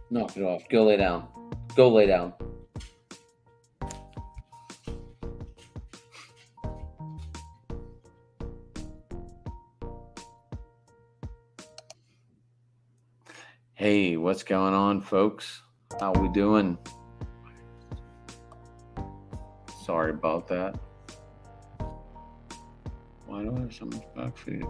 Knock it off. Go lay down. Go lay down. Hey, what's going on, folks? How we doing? Sorry about that. Why do I have so much back feed?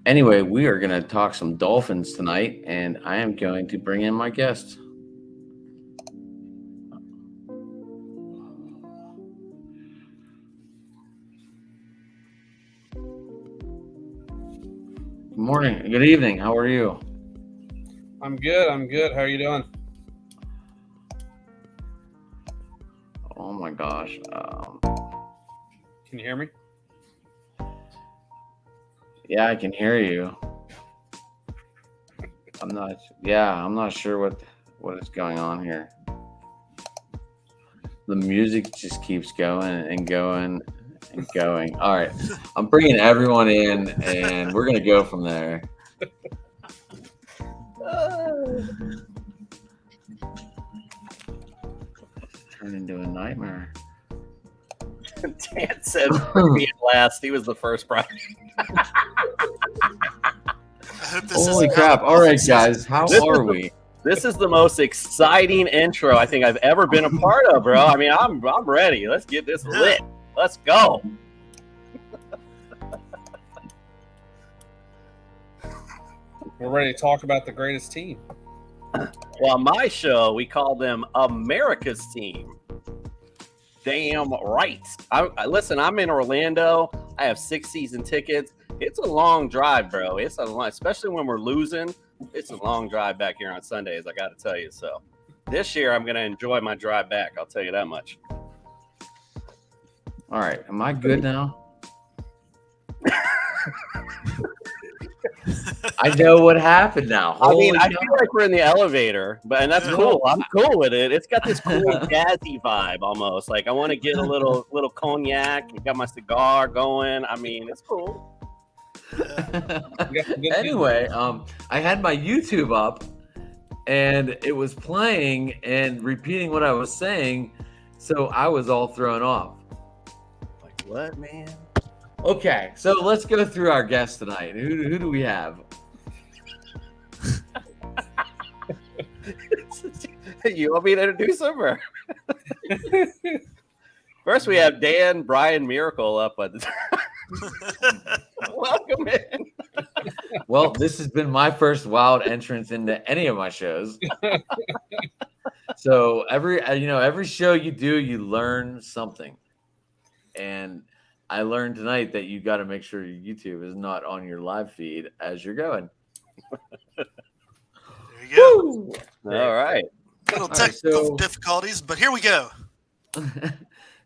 Anyway, we are going to talk some dolphins tonight, and I am going to bring in my guest. Good morning. Good evening. How are you? I'm good. How are you doing? Oh my gosh. Can you hear me? Yeah, I can hear you. I'm not sure what is going on here. The music just keeps going and going and going. All right. I'm bringing everyone in and we're going to go from there. Turn into a nightmare. Dan said being last. He was the first, Brian. Holy crap. All right, guys. How are we? This is the most exciting intro I think I've ever been a part of, bro. I mean, I'm ready. Let's get this lit. Let's go. We're ready to talk about the greatest team. Well, on my show, we call them America's Team. Damn right. Listen, I'm in Orlando. I have 6 season tickets. It's a long drive, bro. It's a long, especially when we're losing. It's a long drive back here on Sundays, I got to tell you. So this year, I'm going to enjoy my drive back. I'll tell you that much. All right. Am I good now? I know what happened now. I mean, I feel like we're in the elevator, and that's cool. I'm cool with it. It's got this cool jazzy vibe almost. Like I want to get a little cognac. Got my cigar going. I mean, it's cool. Anyway, I had my YouTube up, and it was playing and repeating what I was saying, so I was all thrown off. Like what, man? Okay, so let's go through our guests tonight. Who do we have? You want me to introduce him? Or? First, we have Dan Brian Miracle up on the Welcome in. Well, this has been my first wild entrance into any of my shows. So every show you do, you learn something. And I learned tonight that you got to make sure your YouTube is not on your live feed as you're going. There you go. Woo! All right. Little technical difficulties, but here we go.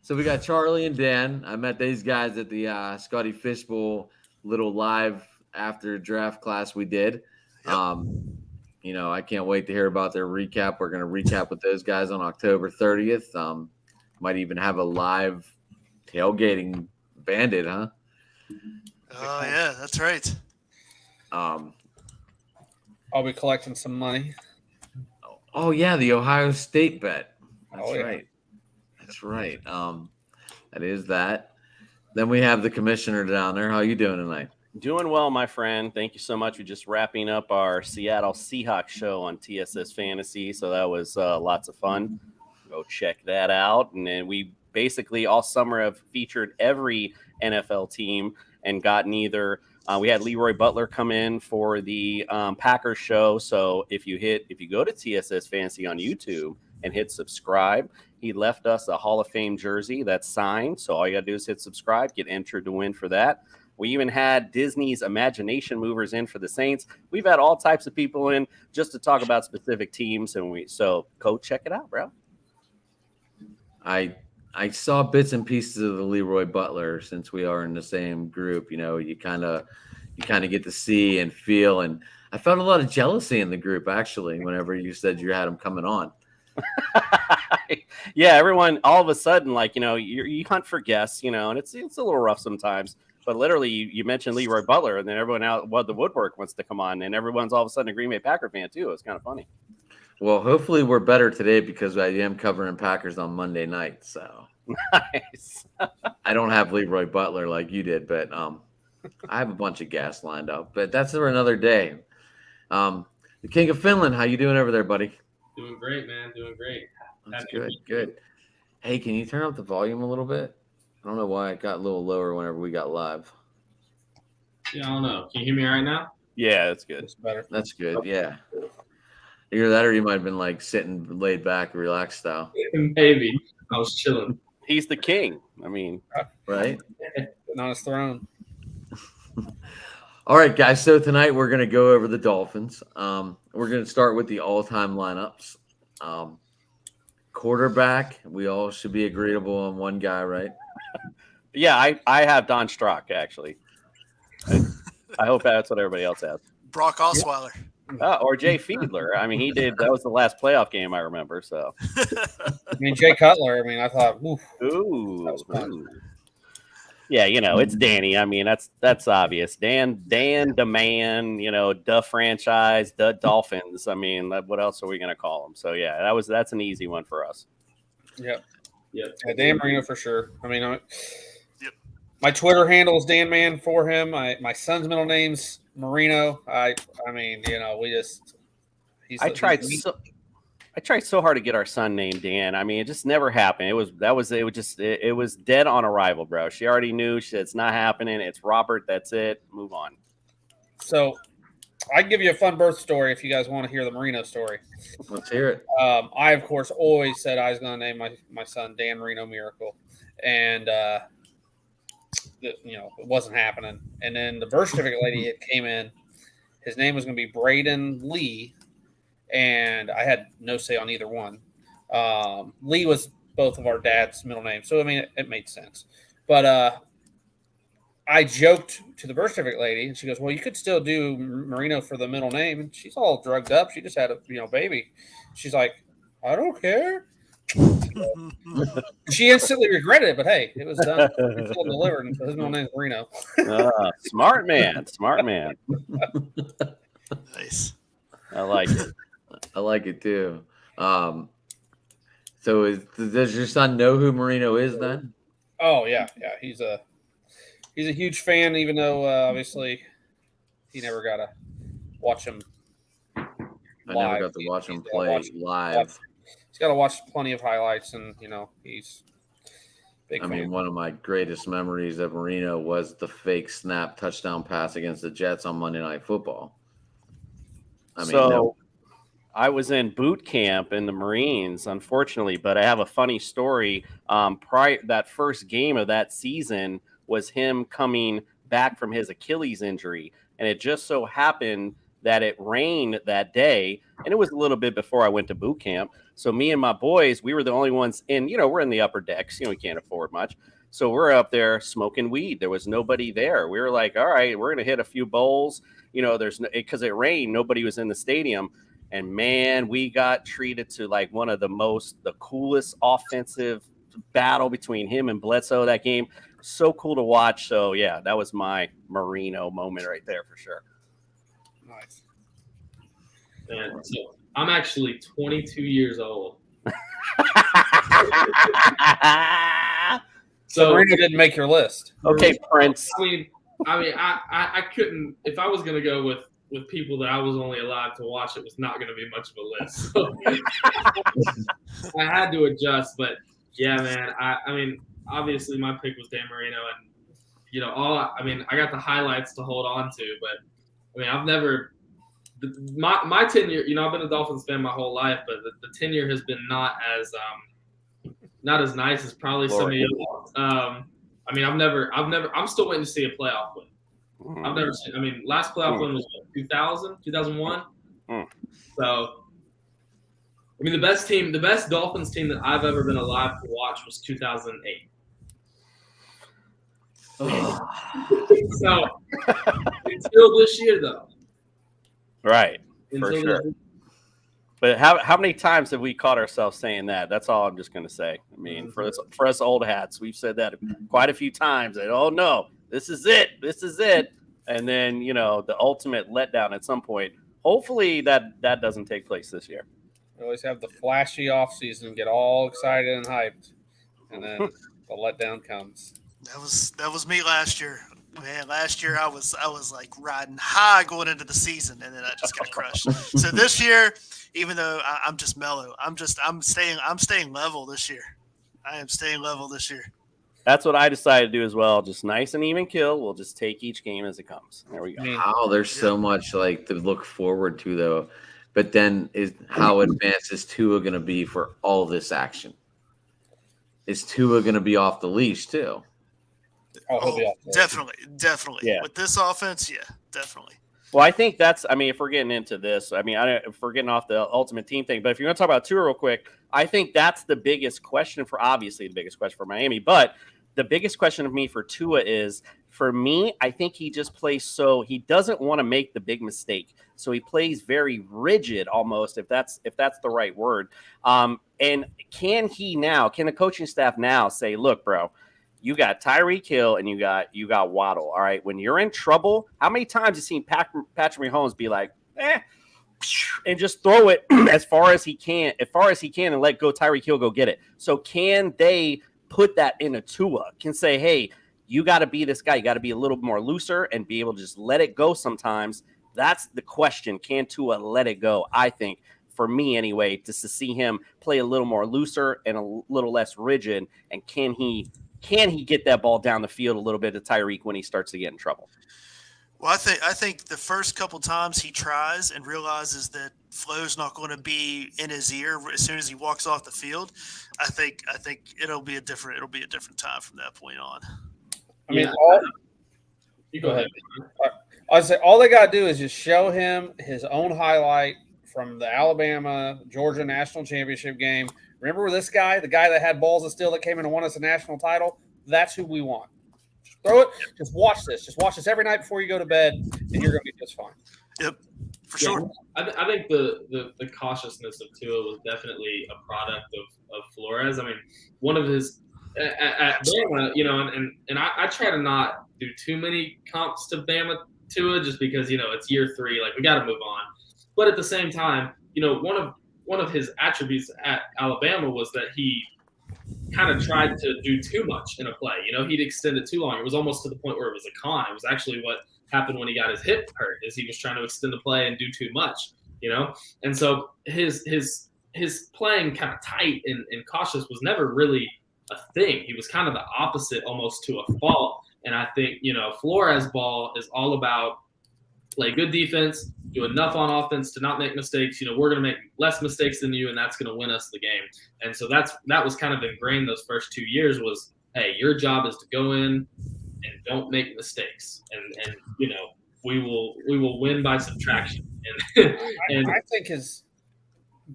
So we got Charlie and Dan. I met these guys at the Scotty Fishbowl little live after draft class we did. Yep. I can't wait to hear about their recap. We're going to recap with those guys on October 30th. Might even have a live tailgating bandit, huh? Oh yeah, that's right. I'll be collecting some money. Oh yeah, the Ohio State bet. That's yeah. right. That's right. That is that. Then we have the commissioner down there. How you doing tonight? Doing well, my friend. Thank you so much. We're just wrapping up our Seattle Seahawks show on TSS Fantasy, so that was lots of fun. Go check that out. And then we basically all summer have featured every NFL team and gotten either we had Leroy Butler come in for the Packers show. So if you go to TSS Fantasy on YouTube and hit subscribe, he left us a Hall of Fame jersey that's signed. So all you got to do is hit subscribe, get entered to win for that. We even had Disney's Imagination Movers in for the Saints. We've had all types of people in just to talk about specific teams. So go check it out, bro. I saw bits and pieces of the Leroy Butler since we are in the same group. You kind of you kind of get to see and feel. And I felt a lot of jealousy in the group actually whenever you said you had him coming on. Yeah, everyone all of a sudden, like, you hunt for guests, and it's a little rough sometimes. But literally, you mentioned Leroy Butler, and then everyone out the woodwork wants to come on, and everyone's all of a sudden a Green Bay Packer fan too. It's kind of funny. Well, hopefully we're better today because I am covering Packers on Monday night. So Nice. I don't have Leroy Butler like you did, but I have a bunch of gas lined up. But that's for another day. The King of Finland, how you doing over there, buddy? Doing great, man. Doing great. That's good. Good. Hey, can you turn up the volume a little bit? I don't know why it got a little lower whenever we got live. Yeah, I don't know. Can you hear me right now? Yeah, that's good. It's better. That's good. Yeah. Either that or you might have been like sitting laid back, relaxed style. Maybe. I was chilling. He's the king. I mean, right? Sitting on his throne. All right, guys. So tonight we're going to go over the Dolphins. We're going to start with the all-time lineups. Quarterback, we all should be agreeable on one guy, right? yeah, I have Don Strock, actually. I hope that's what everybody else has. Brock Osweiler. Or Jay Fiedler. I mean, that was the last playoff game I remember. So, I mean, Jay Cutler. I mean, I thought, oof, ooh, that was fun. Yeah, it's Danny. I mean, that's obvious. Dan, the man. The franchise, the Dolphins. I mean, what else are we gonna call him? So yeah, that's an easy one for us. Yep. Yep. Yeah, Dan Marino for sure. I mean, Yep. my Twitter handle is Dan Man for him. My son's middle name's Marino. I mean, we just. I tried so hard to get our son named Dan. I mean, it just never happened. It was dead on arrival, bro. She already knew. She said, it's not happening. It's Robert. That's it. Move on. So, I can give you a fun birth story if you guys want to hear the Marino story. Let's hear it. I, of course, always said I was going to name my son Dan Marino Miracle, and it wasn't happening. And then the birth certificate lady came in. His name was going to be Braden Lee. And I had no say on either one. Lee was both of our dad's middle names, so I mean it made sense. But I joked to the birth certificate lady, and she goes, "Well, you could still do Marino for the middle name." And she's all drugged up. She just had a baby. She's like, "I don't care." She instantly regretted it, but hey, it was done. It's still delivered, and his middle name is Marino. Smart man. Nice. I like it. I like it too. So does your son know who Marino is then? Oh yeah. He's a huge fan, even though obviously he never got to watch him. I never got to watch him play live. He's got to watch plenty of highlights, and he's big. I mean, one of my greatest memories of Marino was the fake snap touchdown pass against the Jets on Monday Night Football. I was in boot camp in the Marines, unfortunately, but I have a funny story. That first game of that season was him coming back from his Achilles injury, and it just so happened that it rained that day, and it was a little bit before I went to boot camp. So me and my boys, we were the only ones in. We're in the upper decks. We can't afford much, so we're up there smoking weed. There was nobody there. We were like, all right, we're gonna hit a few bowls. Because it rained, nobody was in the stadium. And man, we got treated to like one of the coolest offensive battle between him and Bledsoe that game. So cool to watch. So yeah, that was my Marino moment right there for sure. Nice. And so I'm actually 22 years old. So Marino didn't make your list. Okay, Prince. I couldn't, if I was going to go with people that I was only allowed to watch, it was not going to be much of a list. So I had to adjust, but yeah, man, I mean, obviously my pick was Dan Marino, and I got the highlights to hold on to, but I mean, I've never, my tenure, I've been a Dolphins fan my whole life, but the tenure has been not as nice as probably some of you. I mean, I'm still waiting to see a playoff win. I've never seen. I mean, last playoff win was 2000, 2001. So, I mean, the best Dolphins team that I've ever been alive to watch was 2008. So until this year, though. Right, for Until sure. this But how many times have we caught ourselves saying that? That's all I'm just going to say. I mean, for us old hats, we've said that quite a few times. That, oh no, this is it, and then the ultimate letdown at some point. Hopefully that doesn't take place this year. We always have the flashy off season, get all excited and hyped, and then the letdown comes. That was me last year. Man, last year I was like riding high going into the season, and then I just got crushed. So this year, even though I'm just mellow, I'm staying level this year. I am staying level this year. That's what I decided to do as well. Just nice and even kill. We'll just take each game as it comes. There we go. Wow, there's so much like to look forward to though. But then is how advanced is Tua going to be for all this action? Is Tua going to be off the leash too? Oh, definitely. Yeah. With this offense, yeah, definitely. Well, I think if we're getting into this, if we're getting off the ultimate team thing, but if you're going to talk about Tua real quick, I think that's the biggest question obviously the biggest question for Miami, but the biggest question of me for Tua is, for me, I think he just plays so he doesn't want to make the big mistake. So he plays very rigid almost, if that's the right word. And can the coaching staff now say, look, bro, you got Tyreek Hill and you got Waddle. All right. When you're in trouble, how many times have you seen Patrick Mahomes be like, and just throw it as far as he can and let go Tyreek Hill go get it. So can they put that in a Tua? Can say, hey, you got to be this guy. You got to be a little more looser and be able to just let it go sometimes. That's the question. Can Tua let it go? I think, for me anyway, just to see him play a little more looser and a little less rigid. And can he get that ball down the field a little bit to Tyreek when he starts to get in trouble? Well, I think the first couple times he tries and realizes that flow's not going to be in his ear as soon as he walks off the field. I think it'll be a different time from that point on. I mean, you go ahead. I say all they got to do is just show him his own highlight from the Alabama-Georgia national championship game. Remember this guy, the guy that had balls of steel that came in and won us a national title? That's who we want. Just throw it. Just watch this. Just watch this every night before you go to bed, and you're going to be just fine. Yep, for sure. I think the cautiousness of Tua was definitely a product of Flores. I mean, one of his at Bama, and I try to not do too many comps to Bama Tua just because it's year 3, like we got to move on. But at the same time, one of his attributes at Alabama was that he kind of tried to do too much in a play. He'd extend it too long. It was almost to the point where it was a con. It was actually what happened when he got his hip hurt, is he was trying to extend the play and do too much, And so his playing kind of tight and cautious was never really a thing. He was kind of the opposite almost to a fault. And I think, Flores' ball is all about play good defense, do enough on offense to not make mistakes. We're going to make less mistakes than you, and that's going to win us the game. And so that was kind of ingrained those first 2 years was, hey, your job is to go in and don't make mistakes. And we will win by subtraction. And I think his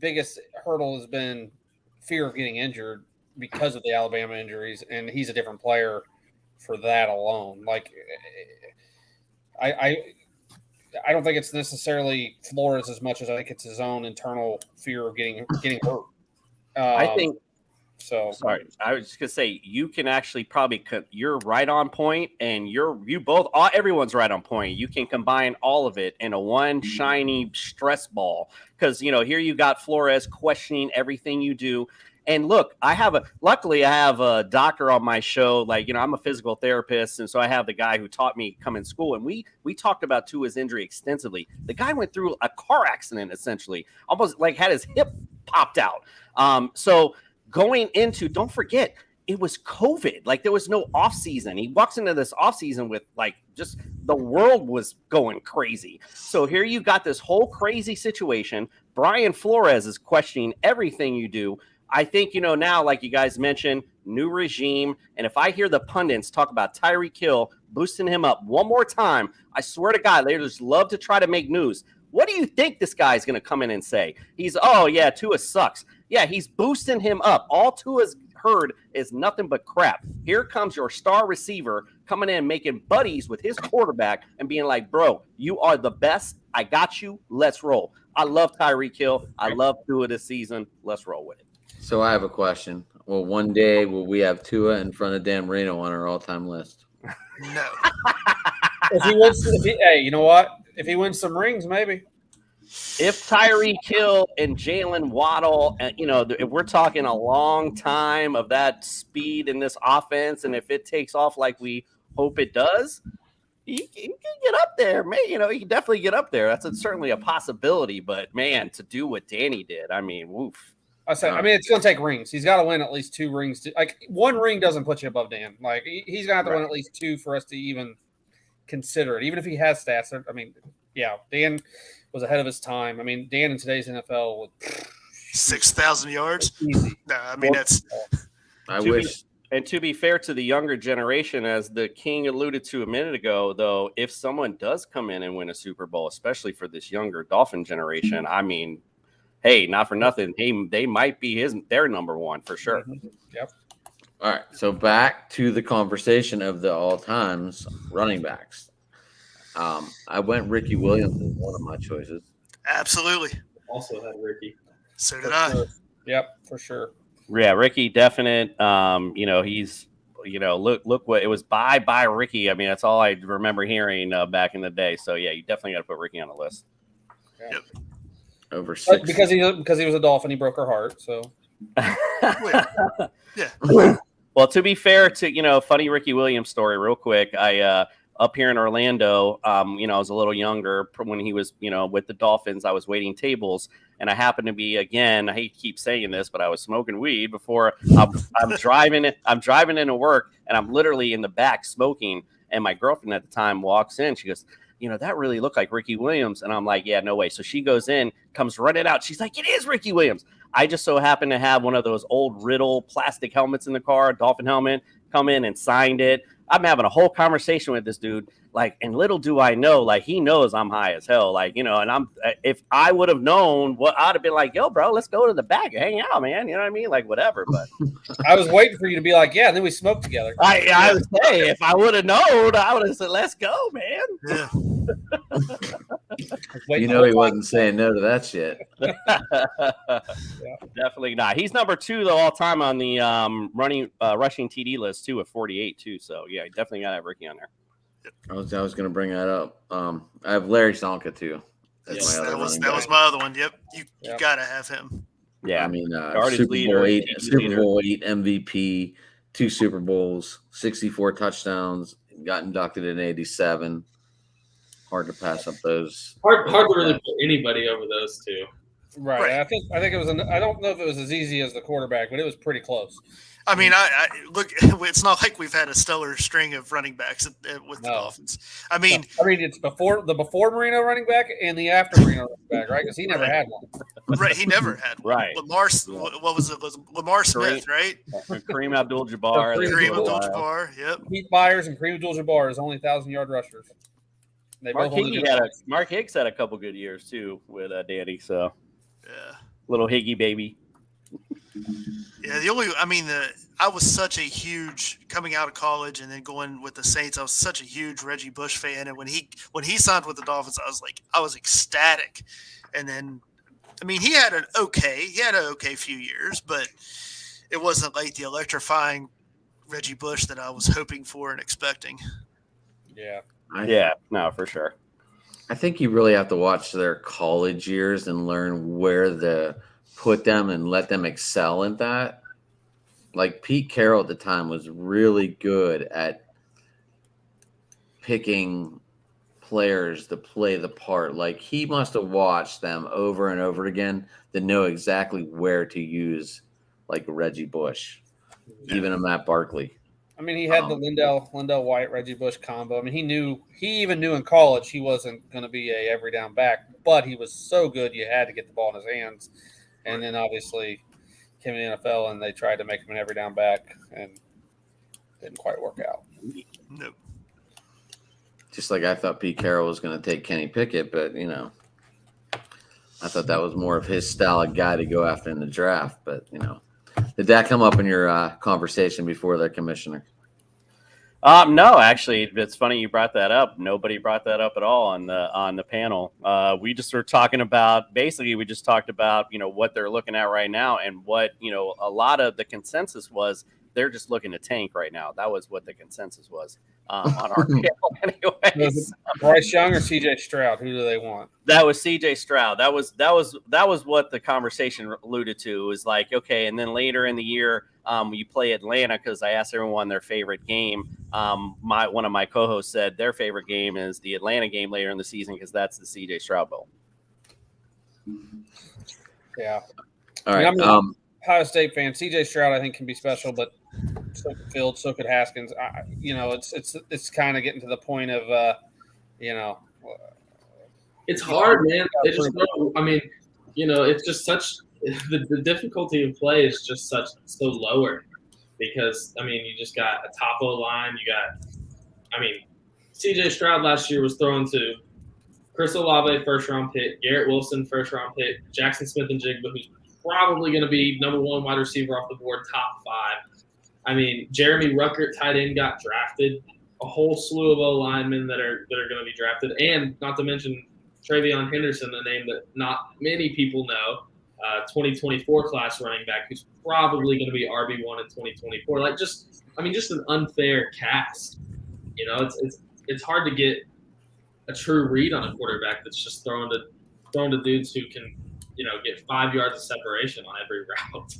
biggest hurdle has been fear of getting injured because of the Alabama injuries, and he's a different player for that alone. Like, I don't think it's necessarily Flores as much as I think it's his own internal fear of getting hurt. I think so. Sorry, I was just gonna say you can actually you're right on point, and everyone's right on point. You can combine all of it in a one shiny stress ball, because here you got Flores questioning everything you do. And look, luckily I have a doctor on my show. Like, I'm a physical therapist. And so I have the guy who taught me come in school. And we talked about Tua's injury extensively. The guy went through a car accident, essentially, almost like had his hip popped out. So going into, don't forget, it was COVID. Like, there was no off season. He walks into this off season with just the world was going crazy. So here you got this whole crazy situation. Brian Flores is questioning everything you do. I think, now, like you guys mentioned, new regime. And if I hear the pundits talk about Tyreek Hill boosting him up one more time, I swear to God, they just love to try to make news. What do you think this guy's going to come in and say? Tua sucks. Yeah, he's boosting him up. All Tua's heard is nothing but crap. Here comes your star receiver coming in, making buddies with his quarterback and being like, bro, you are the best. I got you. Let's roll. I love Tyreek Hill. I love Tua this season. Let's roll with it. So I have a question. Well, one day will we have Tua in front of Dan Marino on our all-time list? No. Hey, you know what? If he wins some rings, maybe. If Tyreek Hill and Jalen Waddle, and if we're talking a long time of that speed in this offense, and if it takes off like we hope it does, he can get up there, man. He can definitely get up there. That's certainly a possibility. But man, to do what Danny did, I mean, woof. It's going to take rings. He's got to win at least 2 rings. One ring doesn't put you above Dan. Like, he's going to have to win at least 2 for us to even consider it. Even if he has stats. I mean, yeah, Dan was ahead of his time. I mean, Dan in today's NFL would 6,000 yards. Easy. No, I mean that's. I wish. And to be fair to the younger generation, as the King alluded to a minute ago, though, if someone does come in and win a Super Bowl, especially for this younger Dolphin generation, I mean, hey, not for nothing, they might be their number one for sure. Yep. All right, so back to the conversation of the all-times running backs. I went Ricky Williams as one of my choices. Absolutely. Also had Ricky. So did I. Sure. Yep, for sure. Yeah, Ricky, definite. He's, look what it was by Ricky. I mean, that's all I remember hearing back in the day. So yeah, you definitely got to put Ricky on the list. Yeah. Yep. Over 6. Because he was a Dolphin, he broke her heart. So Yeah. Well, to be fair to funny Ricky Williams story, real quick. I up here in Orlando, I was a little younger when he was, with the Dolphins. I was waiting tables, and I happened to be, again, I hate to keep saying this, but I was smoking weed before. I'm driving. I'm driving into work, and I'm literally in the back smoking. And my girlfriend at the time walks in. She goes, that really looked like Ricky Williams. And I'm like, yeah, no way. So she goes in, comes running out. She's like, it is Ricky Williams. I just so happened to have one of those old Riddle plastic helmets in the car, Dolphin helmet, come in and signed it. I'm having a whole conversation with this dude, and little do I know, he knows I'm high as hell, and if I would have known, I'd have been like, yo, bro, let's go to the back, hang out, man. You know what I mean? Whatever. But I was waiting for you to be like, yeah, and then we smoked together. I would say, if I would have known, I would have said, let's go, man. Yeah. He wasn't saying no to that shit. Definitely not. He's number 2 though all time on the rushing TD list too, at 48 too. So yeah, definitely gotta have Ricky on there. I was going to bring that up. I have Larry Sonka too. That was my other one. Yep, you gotta have him. Yeah, I mean, Super Bowl 8 MVP, 2 Super Bowls, 64 touchdowns, got inducted in '87. Hard to pass up those. Hard to really put anybody over those 2. Right. I think it was. I don't know if it was as easy as the quarterback, but it was pretty close. I mean, I look. It's not like we've had a stellar string of running backs with the Dolphins. I mean, it's before Marino running back and the after Marino running back, right? Because he never had one. Right, he never had one. Right. What was it? Lamar Smith, right? Kareem Abdul-Jabbar. Kareem Abdul-Jabbar. Yep. Pete Byers and Kareem Abdul-Jabbar is only 1,000-yard rushers. Mark Higgs had a couple good years too with Danny. So yeah, little Higgy baby. Yeah, I was such a huge coming out of college and then going with the Saints. I was such a huge Reggie Bush fan, and when he signed with the Dolphins, I was ecstatic. And then, he had an okay few years, but it wasn't like the electrifying Reggie Bush that I was hoping for and expecting. Yeah. No, for sure. I think you really have to watch their college years and learn where to put them and let them excel in that. Like Pete Carroll at the time was really good at picking players to play the part. Like he must have watched them over and over again to know exactly where to use like Reggie Bush, even a Matt Barkley. He had the Lindell White, Reggie Bush combo. He even knew in college he wasn't going to be a every down back, but he was so good you had to get the ball in his hands. And then obviously came in the NFL and they tried to make him an every down back and didn't quite work out. Nope. Just like I thought Pete Carroll was going to take Kenny Pickett, but I thought that was more of his style of guy to go after in the draft. But did that come up in your conversation before the commissioner? No, actually, it's funny you brought that up. Nobody brought that up at all on the panel. We just were talking about we just talked about what they're looking at right now, and what a lot of the consensus was they're just looking to tank right now. That was what the consensus was on our panel, anyways. Bryce Young or C.J. Stroud? Who do they want? That was C.J. Stroud. That was what the conversation alluded to. It was like, okay, and then later in the year, you play Atlanta, because I asked everyone their favorite game. One of my co-hosts said their favorite game is the Atlanta game later in the season, because that's the C.J. Stroud Bowl. Yeah. All right. I'm an Ohio State fan. C.J. Stroud, I think, can be special, but so could Fields, so could Haskins. It's kind of getting to the point of, It's hard, man. It's just it's just such the difficulty of play is just so lower, because you just got a top O line. You got, C.J. Stroud last year was thrown to Chris Olave, first round pick, Garrett Wilson, first round pick, Jackson Smith and Jigba, who's probably going to be number 1 wide receiver off the board, top 5. Jeremy Ruckert, tight end, got drafted. A whole slew of O linemen that are going to be drafted, and not to mention Travion Henderson, a name that not many people know, 2024 class running back, who's probably going to be RB1 in 2024. Just an unfair cast. It's hard to get a true read on a quarterback that's just thrown to dudes who can, get 5 yards of separation on every route.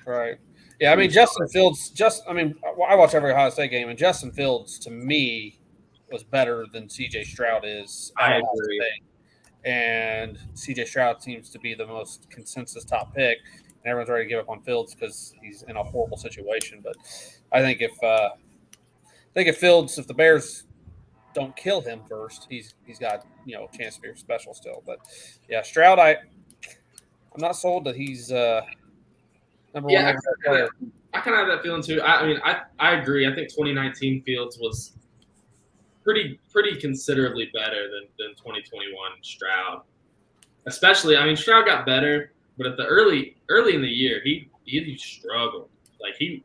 Right. Yeah, Justin Fields. I watch every Ohio State game, and Justin Fields to me was better than C.J. Stroud is. I agree. And C.J. Stroud seems to be the most consensus top pick, and everyone's ready to give up on Fields because he's in a horrible situation. But I think if the Bears don't kill him first, he's got a chance to be special still. But yeah, Stroud, I'm not sold that he's number one. I kind of have that feeling too. I agree. I think 2019 Fields was pretty considerably better than 2021 Stroud. Especially, Stroud got better, but at the early in the year, he struggled. He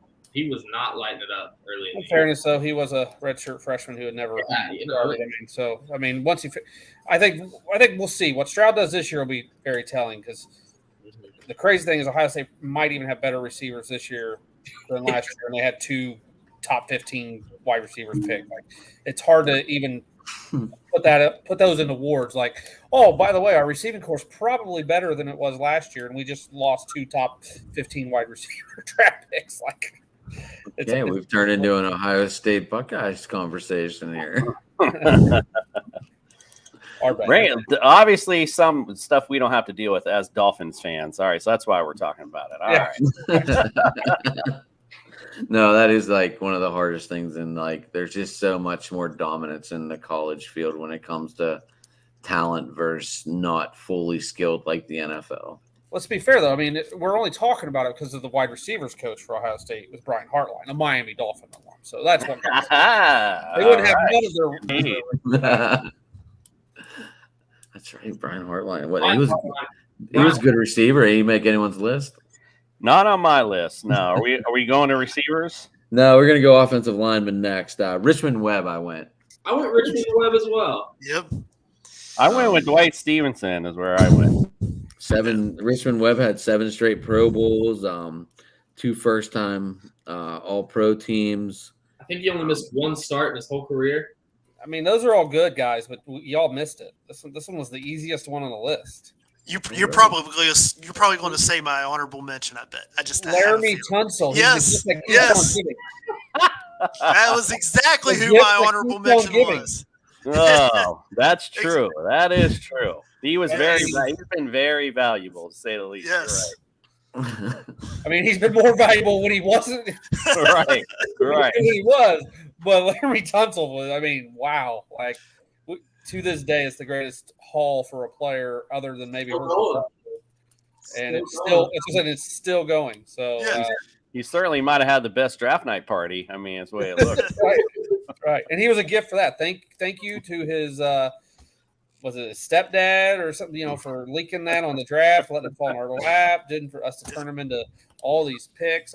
was not lighting it up early in the fairness, though, he was a redshirt freshman who had never started. I think we'll see. What Stroud does this year will be very telling, because the crazy thing is Ohio State might even have better receivers this year than last year, and they had 2 top 15 wide receivers picked. It's hard to even put those into words. Oh, by the way, our receiving core is probably better than it was last year, and we just lost 2 top 15 wide receiver draft picks. We've turned into an Ohio State Buckeyes conversation here. Right. Obviously, some stuff we don't have to deal with as Dolphins fans. All right, so that's why we're talking about it. All right. No, that is one of the hardest things, and there's just so much more dominance in the college field when it comes to talent versus not fully skilled like the NFL. Let's be fair, though. We're only talking about it because of the wide receivers coach for Ohio State was Brian Hartline, a Miami Dolphin alum. So that's what they wouldn't have none of their. That's right, Brian Hartline. He was a good receiver. He make anyone's list? Not on my list. No. Are we going to receivers? No, we're gonna go offensive lineman next. Richmond Webb. I went Richmond Webb as well. Yep. I went with Dwight Stevenson is where I went. Richmond Webb had 7 straight Pro Bowls, 2 first-time All-Pro teams. I think he only missed 1 start in his whole career. Those are all good guys, but y'all missed it. This one was the easiest one on the list. You're probably going to say my honorable mention. I bet. I just Laramie Tunsil. Yes. That was exactly who my honorable mention was. Oh, that's true. That is true. He was he's been very valuable, to say the least. Yes. Right. He's been more valuable when he wasn't. Right. When he was, but Laramie Tunsil was. Wow. To this day, it's the greatest haul for a player, other than maybe. And it's still going. So. He certainly might have had the best draft night party. That's the way it looked. Right. And he was a gift for that. Thank you to his was it his stepdad or something, for leaking that on the draft, letting it fall in our lap, didn't for us to turn him into all these picks.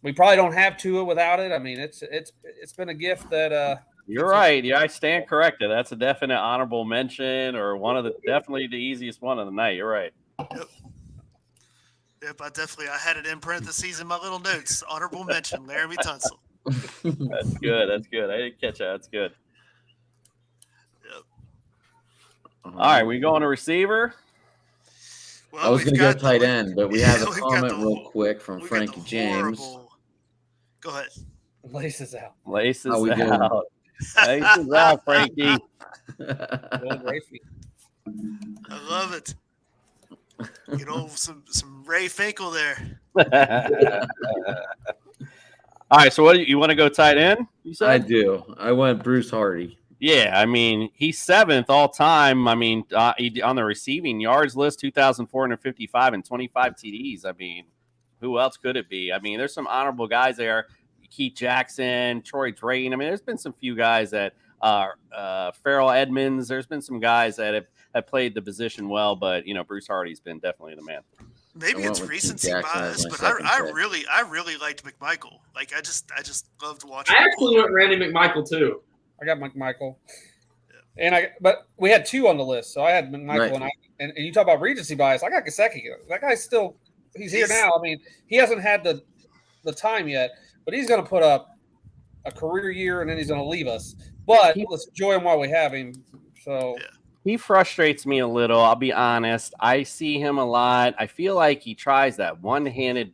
we probably don't have Tua without it. I mean, it's been a gift that. You're right. Yeah, I stand corrected. That's a definite honorable mention, or definitely the easiest one of the night. You're right. Yep, I had it in parentheses in my little notes. Honorable mention, Laramie Tunsil. That's good. That's good. I didn't catch that. That's good. Yep. All right, we going to receiver. Well, I was going to go tight end, but we have a comment real quick from we've Frankie James. Go ahead. Laces out. Laces How we doing? out. Laces out, Frankie. Well, Gracie. I love it. You know, some Ray Finkel there. All right, so what you want to go tight end? You said? I do. I went Bruce Hardy. Yeah, I mean, he's 7th all time. I mean, on the receiving yards list, 2,455 and 25 TDs. I mean, who else could it be? I mean, there's some honorable guys there. Keith Jackson, Troy Drayton. I mean, there's been some few guys that Farrell Edmonds. There's been some guys that have played the position well, but Bruce Hardy's been definitely the man. Maybe it's recency bias, but I really liked McMichael. Like I just loved watching. I actually went Randy McMichael too. I got McMichael, but we had 2 on the list, so I had McMichael Right. and you talk about recency bias. I got Gesicki. That guy's he's here now. I mean, he hasn't had the time yet, but he's going to put up a career year and then he's going to leave us. But let's enjoy him while we have him. So he frustrates me a little. I'll be honest. I see him a lot. I feel like he tries that one-handed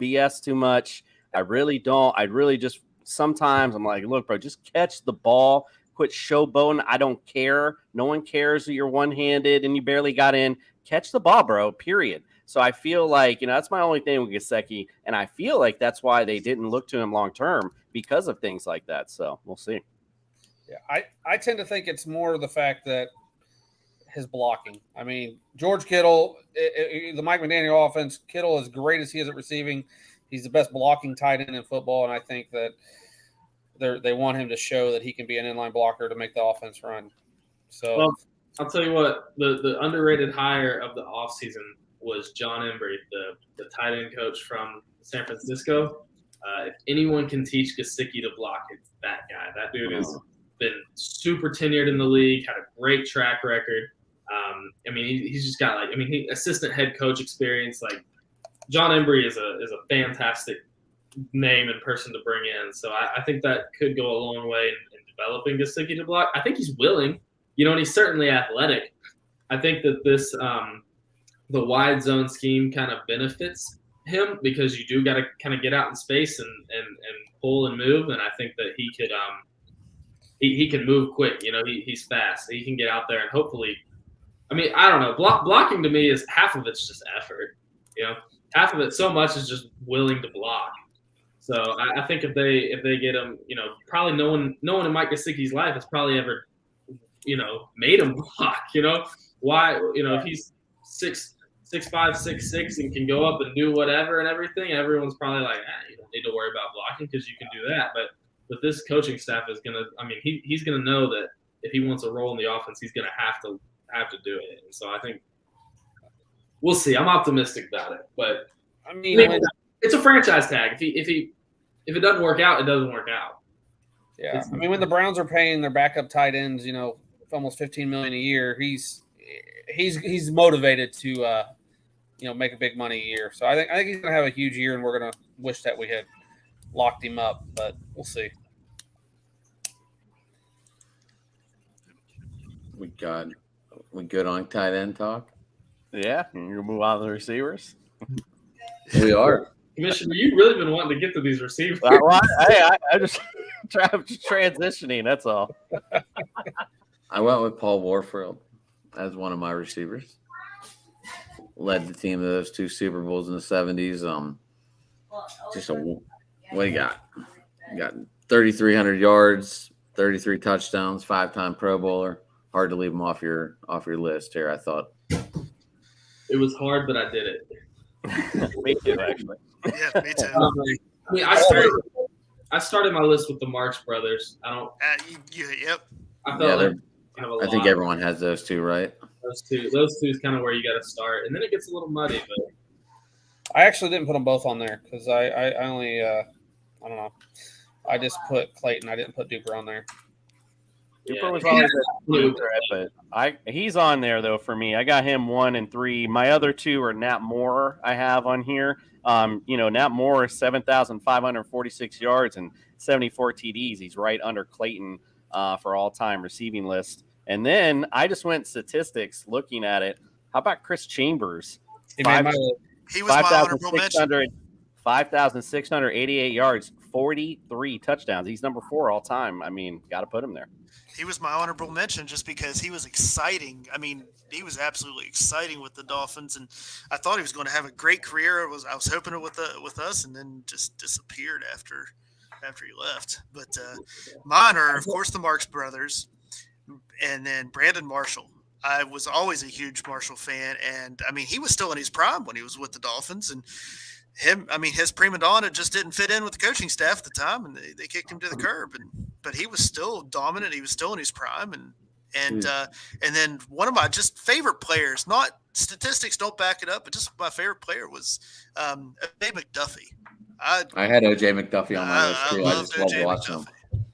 BS too much. I really don't. I really just sometimes I'm like, look, bro, just catch the ball. Quit showboating. I don't care. No one cares that you're one-handed and you barely got in. Catch the ball, bro, period. So I feel like, that's my only thing with Gesicki, and I feel like that's why they didn't look to him long-term because of things like that. So we'll see. Yeah, I tend to think it's more the fact that his blocking. I mean, George Kittle, the Mike McDaniel offense, Kittle, as great as he is at receiving, he's the best blocking tight end in football, and I think that they want him to show that he can be an inline blocker to make the offense run. So, well, I'll tell you what, the underrated hire of the offseason was John Embry, the tight end coach from San Francisco. If anyone can teach Gesicki to block, it's that guy. That dude has been super tenured in the league, had a great track record. I mean, he's just got assistant head coach experience. Like John Embry is a fantastic name and person to bring in. So I think that could go a long way in developing Gesicki to block. I think he's willing, and he's certainly athletic. I think that this the wide zone scheme kind of benefits him because you do got to kind of get out in space and pull and move. And I think that he could he can move quick. He's fast. He can get out there and hopefully. I mean, I don't know. Blocking to me is half of it's just effort. Half of it so much is just willing to block. So I think if they get him, probably no one in Mike Gesicki's life has probably ever, made him block. Why? If he's 6'5", 6'6", and can go up and do whatever and everything, everyone's probably like, you don't need to worry about blocking because you can do that. But this coaching staff is gonna. I mean, he's gonna know that if he wants a role in the offense, he's gonna have to do it. And so I think we'll see. I'm optimistic about it, but I mean it's a franchise tag. If it doesn't work out, it doesn't work out. Yeah, I mean when the Browns are paying their backup tight ends, almost $15 million a year, he's motivated to make a big money a year. So I think he's gonna have a huge year, and we're gonna wish that we had locked him up, but we'll see. We good on tight end talk? Yeah, you move on to the receivers. We are. Commissioner, you've really been wanting to get to these receivers. I just transitioning. That's all. I went with Paul Warfield as one of my receivers. Led the team to those 2 Super Bowls in the 70s. What do you got? You got 3,300 yards, 33 touchdowns, 5-time Pro Bowler. Hard to leave him off your list here, I thought. It was hard, but I did it. Me too, actually. Yeah, me too. I mean, I started my list with the Marx Brothers. I don't. Yep. I felt like I think everyone has those 2, right? Those two is kind of where you got to start, and then it gets a little muddy. But I actually didn't put them both on there because I only I don't know. I just put Clayton. I didn't put Duper on there. Cooper was always a blue thread, but he's on there though for me. I got him 1 and 3. My other two are Nat Moore. I have on here. Nat Moore 7,546 yards and 74 TDs. He's right under Clayton for all-time receiving list. And then I just went statistics looking at it. How about Chris Chambers? He made my list. He was my honorable mention. 5,688 yards, 43 touchdowns. He's number 4 all time. I mean, got to put him there. He was my honorable mention just because he was exciting. I mean, he was absolutely exciting with the Dolphins, and I thought he was going to have a great career. I was hoping it with us, and then just disappeared after he left. But mine are, of course, the Marks brothers, and then Brandon Marshall. I was always a huge Marshall fan, and I mean, he was still in his prime when he was with the Dolphins, and his prima donna just didn't fit in with the coaching staff at the time, and they kicked him to the curb. But he was still dominant. He was still in his prime, and then one of my just favorite players. Not statistics don't back it up, but just my favorite player was O.J. McDuffie. I had O.J. McDuffie on my list too. I just loved watching him.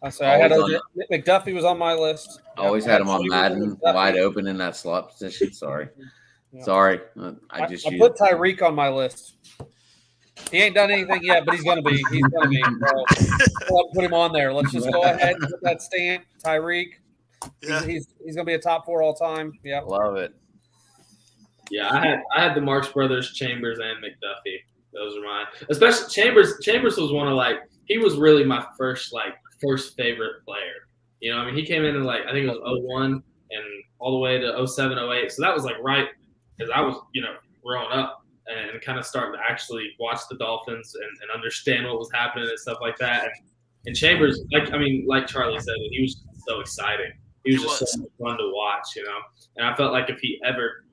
I had O.J. McDuffie was on my list. Always had him on Madden, wide open in that slot position. Sorry. I put Tyreek on my list. He ain't done anything yet, but he's gonna be. He's gonna be. So I'll put him on there. Let's just go ahead and put that stamp. Tyreek. Yeah. He's gonna be a top 4 all time. Yeah, love it. Yeah, I had the Marks brothers, Chambers, and McDuffie. Those are mine. Especially Chambers. Chambers was one of he was really my first favorite player. You know, I mean, he came in I think it was 01 and all the way to 07, 08. So that was right as I was growing up. And kind of starting to actually watch the Dolphins and understand what was happening and stuff like that. And Chambers, like Charlie said, he was so exciting. He was just so fun to watch, And I felt like if he ever,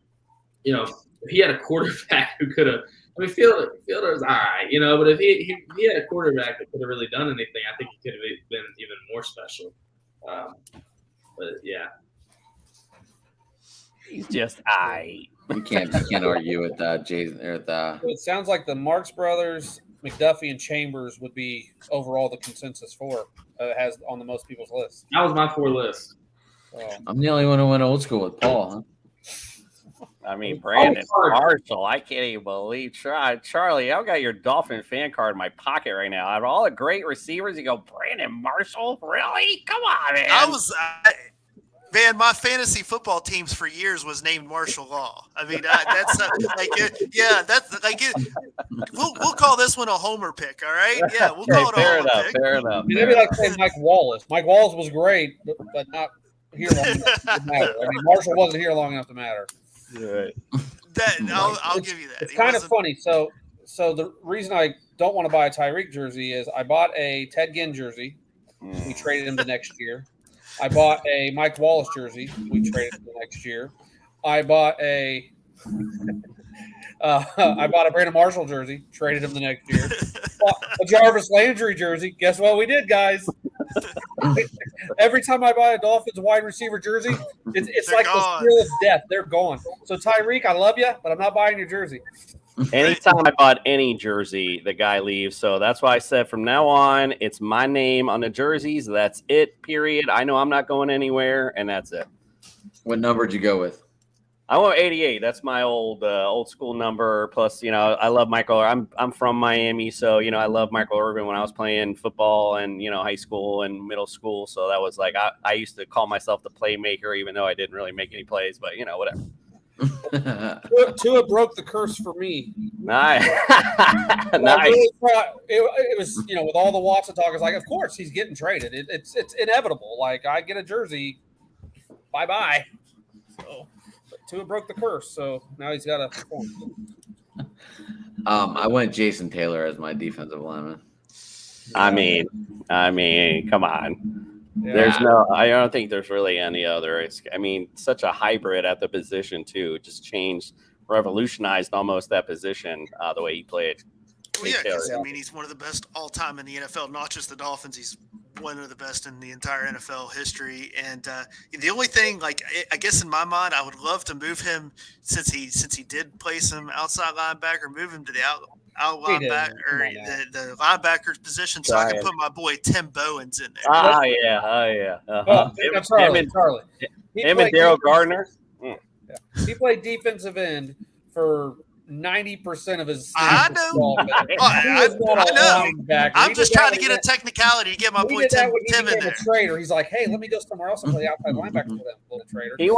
if he had a quarterback who could have, Fielder was all right, but if he had a quarterback that could have really done anything, I think he could have been even more special. But yeah. He's just all right. You can't argue with that, Jason. It sounds like the Marks brothers, McDuffie, and Chambers would be overall the consensus 4 has on the most people's list. That was my 4 list. I'm the only one who went old school with Paul, huh? I mean, Brandon Marshall. I can't even believe Charlie. I've got your Dolphin fan card in my pocket right now. Out of all the great receivers, you go Brandon Marshall. Really? Come on, man. Man, my fantasy football teams for years was named Martial Law. I mean, we'll call this one a homer pick. All right, yeah, we'll call it a homer pick. Fair enough. Maybe say Mike Wallace. Mike Wallace was great, but not here long enough to matter. I mean, Marshall wasn't here long enough to matter. Right. I'll give you that. It's kind of funny. So the reason I don't want to buy a Tyreek jersey is I bought a Ted Ginn jersey. We traded him the next year. I bought a Mike Wallace jersey. We traded him the next year. I bought a Brandon Marshall jersey. Traded him the next year. Bought a Jarvis Landry jersey. Guess what we did, guys? Every time I buy a Dolphins wide receiver jersey, it's like the spirit of death. They're gone. So Tyreek, I love you, but I'm not buying your jersey. Anytime I bought any jersey, the guy leaves. So that's why I said from now on, it's my name on the jerseys. That's it, period. I know I'm not going anywhere, and that's it. What number did you go with? I went 88. That's my old school number. Plus, I love Michael. I'm from Miami, so I love Michael Irvin when I was playing football and high school and middle school. So that was I used to call myself the playmaker, even though I didn't really make any plays. But whatever. Tua broke the curse for me. Nice. Nice. It was with all the Watson talk, it's like, of course he's getting traded. It's inevitable. Like I get a jersey, bye. So. Tua broke the curse, so now he's got to perform. I went Jason Taylor as my defensive lineman. I mean, come on. Yeah. I don't think there's really any other. Such a hybrid at the position too. It just changed, revolutionized almost that position, the way he played. Well, yeah, because he's one of the best all time in the NFL. Not just the Dolphins. He's one of the best in the entire NFL history. And the only thing, like I guess in my mind, I would love to move him since he did play some outside linebacker, move him to the out He did. linebacker Come or on now. the linebacker's position, so I can Try it. put my boy Tim Bowens in there. Oh yeah. Well, that's Charlie. Charlie. He Him and played Daryl defense- Gardner. He played defensive end for 90% of his I season. know. He I was not a know. linebacker. I'm He just did that trying to when get a technicality to get my he boy did that Tim when he in became there. a trader. He's like, hey, let me go somewhere else and play outside linebacker for them, little trader. He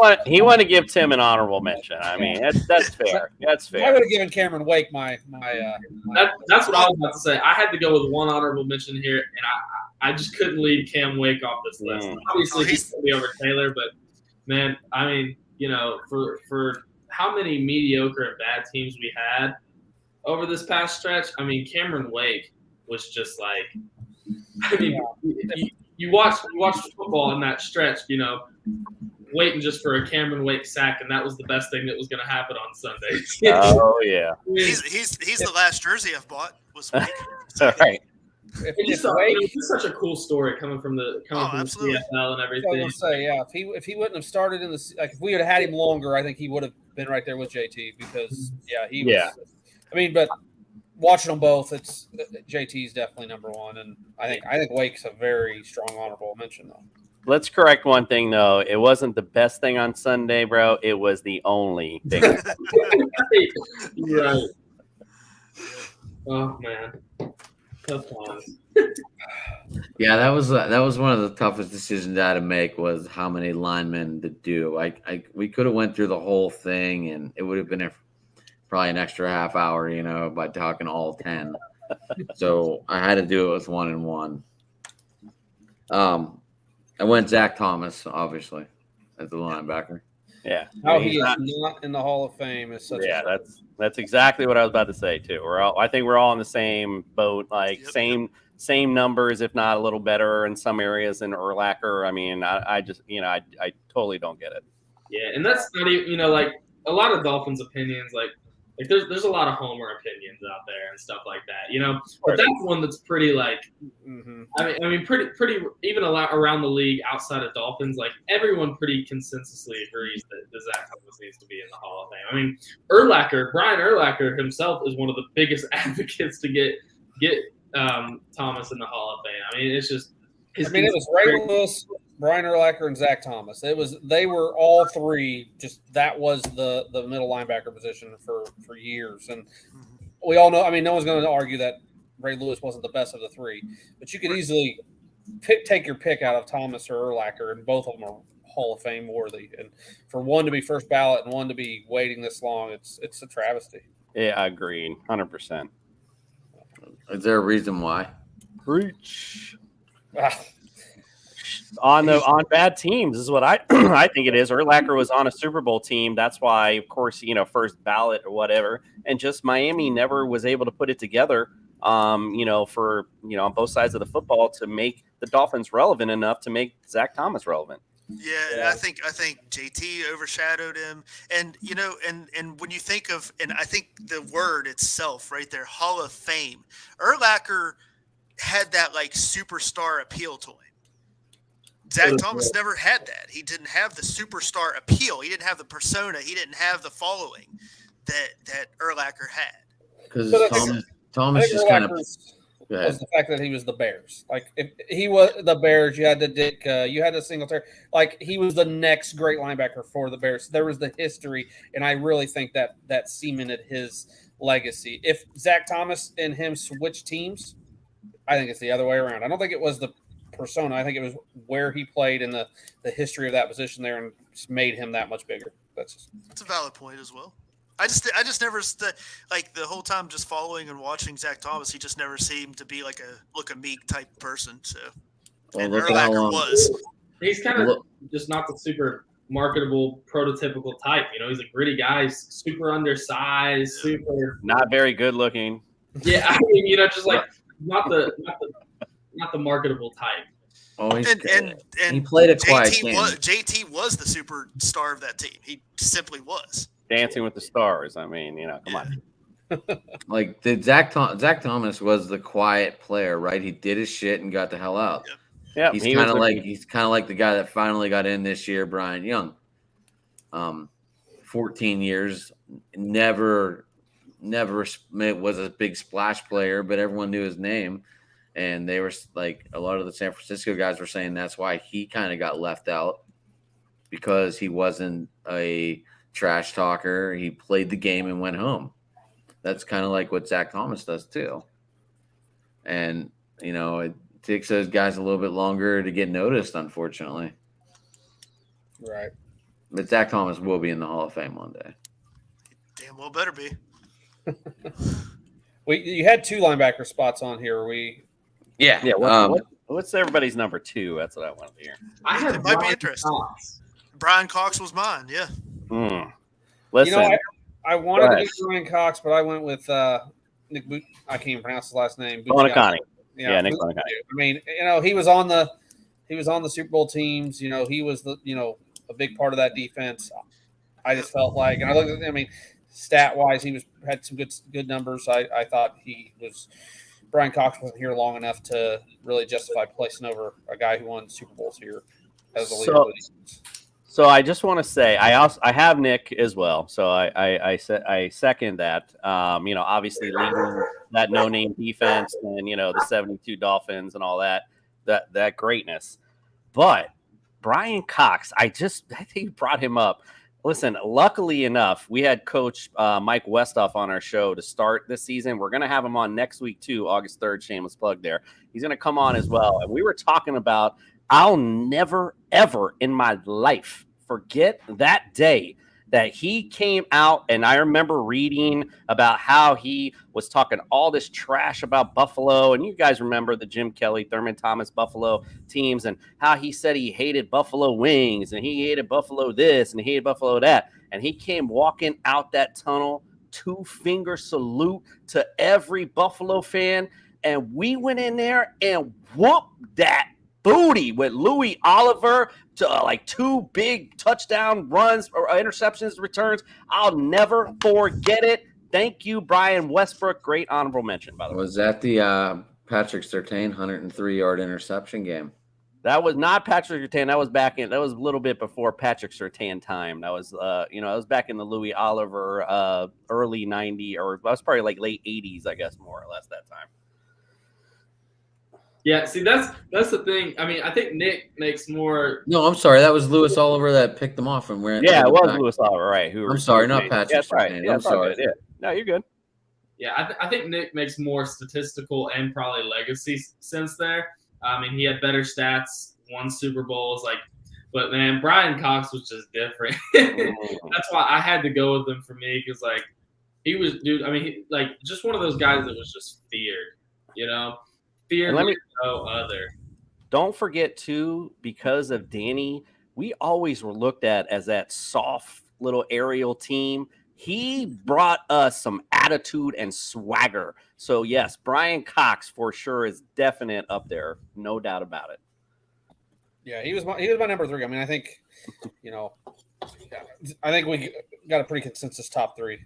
wanted to give Tim an honorable mention. I mean, that's fair. That's I fair. would have given Cameron Wake my That's what I was about to say. I had to go with one honorable mention here, and I just couldn't leave Cam Wake off this list. Obviously, he's going to be over Taylor, but man, I mean, for how many mediocre and bad teams we had over this past stretch, I mean, Cameron Wake was just like, I mean, you watch football in that stretch, waiting just for a Cameron Wake sack, and that was the best thing that was going to happen on Sunday. Oh yeah. He's the last jersey I've bought was Wake. All right. If Wake, Wake, it's such a cool story coming from the absolutely. CFL and I was everything. gonna say, yeah, if he wouldn't have started in the if we had had him longer, I think he would have been right there with JT because he was. Yeah. I mean, but watching them both, it's JT's definitely number one, and I think Wake's a very strong honorable mention though. Let's correct one thing though. It wasn't the best thing on Sunday, bro. It was the only thing. Right. Oh man. Tough times. Yeah, that was one of the toughest decisions I had to make was how many linemen to do. We could have went through the whole thing and it would have been probably an extra half hour, by talking all 10. So I had to do it with 1 and 1. I went Zach Thomas, obviously, as the linebacker. Yeah. How he is not in the Hall of Fame is such a that's exactly what I was about to say too. I think we're all in the same boat, like same numbers, if not a little better in some areas than Urlacher. I mean, I just I totally don't get it. Yeah, and that's not even like a lot of Dolphins opinions, like there's a lot of homer opinions out there and stuff like that, But that's one that's pretty I mean pretty even a lot around the league outside of Dolphins, like everyone pretty consensusly agrees that Zach Thomas needs to be in the Hall of Fame. I mean, Brian Urlacher himself is one of the biggest advocates to get Thomas in the Hall of Fame. I mean, it's just it was Ray Lewis, Brian Urlacher, and Zach Thomas. They were all three. Just that was the middle linebacker position for years, and we all know. I mean, no one's going to argue that Ray Lewis wasn't the best of the three, but you could easily take your pick out of Thomas or Urlacher, and both of them are Hall of Fame worthy. And for one to be first ballot and one to be waiting this long, it's a travesty. Yeah, I agreed, 100%. Is there a reason why? Preach. On bad teams is what I I think it is. Urlacher was on a Super Bowl team. That's why, of course, first ballot or whatever. And just Miami never was able to put it together, for on both sides of the football to make the Dolphins relevant enough to make Zach Thomas relevant. Yeah, I think JT overshadowed him, and and when you think of, and I think the word itself right there, Hall of Fame, Urlacher had that like superstar appeal to him. Zach Thomas never had that. He didn't have the superstar appeal. He didn't have the persona. He didn't have the following that Urlacher had. Because Thomas just kind of was the fact that he was the Bears. Like if he was the Bears, you had the Dick, you had the Singletary. Like he was the next great linebacker for the Bears. There was the history, and I really think that cemented his legacy. If Zach Thomas and him switched teams, I think it's the other way around. I don't think it was the persona. I think it was where he played and the history of that position there, and just made him that much bigger. That's a valid point as well. I just never like the whole time just following and watching Zach Thomas. He just never seemed to be like a meek type person. So, and Urlacher was. He's kind of just not the super marketable prototypical type. He's a gritty guy, super undersized, super not very good looking. Yeah, I mean, just like not the marketable type. Oh, and he played a quiet game. JT was the superstar of that team. He simply was. Dancing with the Stars. I mean, come on. Like Zach Thomas was the quiet player, right? He did his shit and got the hell out. Yep. Yeah, he's he kind was of a- like the guy that finally got in this year, Brian Young. 14 years, never was a big splash player, but everyone knew his name. And they were like, a lot of the San Francisco guys were saying that's why he kind of got left out, because he wasn't a trash talker. He played the game and went home. That's kind of like what Zach Thomas does too. And, it takes those guys a little bit longer to get noticed, unfortunately. Right. But Zach Thomas will be in the Hall of Fame one day. Damn well better be. You had 2 linebacker spots on here. Yeah. What's everybody's number 2? That's what I want to hear. I had It might be Brian interesting. Cox. Brian Cox was mine. Yeah. Listen, I wanted to get Brian Cox, but I went with Nick Boot. I can't even pronounce his last name. Bonacani. Yeah, Nick Boot. Bonacani. I mean, he was on the Super Bowl teams. He was a big part of that defense. I just felt like, and I looked at, stat wise, he had some good numbers. I thought Brian Cox wasn't here long enough to really justify placing over a guy who won Super Bowls here as a leader. So I just want to say I have Nick as well. So I second that. Obviously leading that no name defense and the 72 Dolphins and all that greatness. But Brian Cox, I think you brought him up. Listen, luckily enough, we had Coach Mike Westhoff on our show to start this season. We're going to have him on next week too, August 3rd. Shameless plug there. He's going to come on as well. And we were talking about, I'll never, ever in my life forget that day that he came out, and I remember reading about how he was talking all this trash about Buffalo, and you guys remember the Jim Kelly, Thurman Thomas Buffalo teams, and how he said he hated Buffalo wings, and he hated Buffalo this, and he hated Buffalo that, and he came walking out that tunnel, 2-finger salute to every Buffalo fan, and we went in there and whooped that booty with Louis Oliver to like 2 big touchdown runs or interceptions returns. I'll never forget it. Thank you, Brian Westbrook. Great honorable mention, by the way. Was that the Patrick Surtain 103-yard interception game? That was not Patrick Surtain. That was a little bit before Patrick Surtain time. That was that was back in the Louis Oliver early 90s, or that was probably like late 80s, I guess, more or less that time. Yeah, see, that's the thing. I think Nick makes more. No, I'm sorry. That was Louis Oliver that picked them off and ran. Yeah, it was Louis Oliver, right? I'm sorry, not Patrick Surtain. I'm sorry. Yeah. No, you're good. Yeah, I think Nick makes more statistical and probably legacy sense there. He had better stats, won Super Bowls, but man, Brian Cox was just different. That's why I had to go with him for me, because he was, dude. Just one of those guys that was just feared, Feared like no other. Don't forget too, because of Danny, we always were looked at as that soft little aerial team. He brought us some attitude and swagger. So yes, Brian Cox for sure is definite up there, no doubt about it. Yeah, he was my number 3. I think, I think we got a pretty consensus top 3.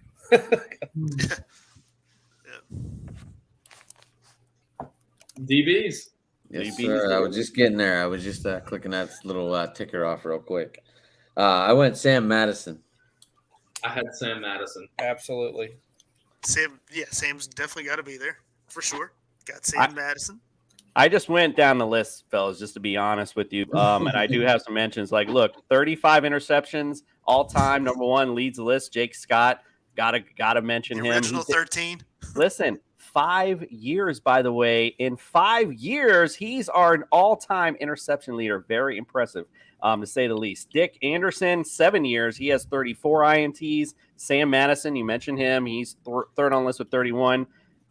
DBs. Yes, sir. I was just getting there. I was just clicking that little ticker off real quick. I went Sam Madison. I had Sam Madison. Absolutely. Sam's definitely got to be there for sure. Got Sam Madison. I just went down the list, fellas, just to be honest with you. And I do have some mentions. Look, 35 interceptions all time. Number 1 leads the list. Jake Scott. Gotta mention him. Original 13. Listen, 5 years, by the way. In 5 years, he's our all-time interception leader. Very impressive, to say the least. Dick Anderson, 7 years. He has 34 INTs. Sam Madison, you mentioned him. He's third on the list with 31.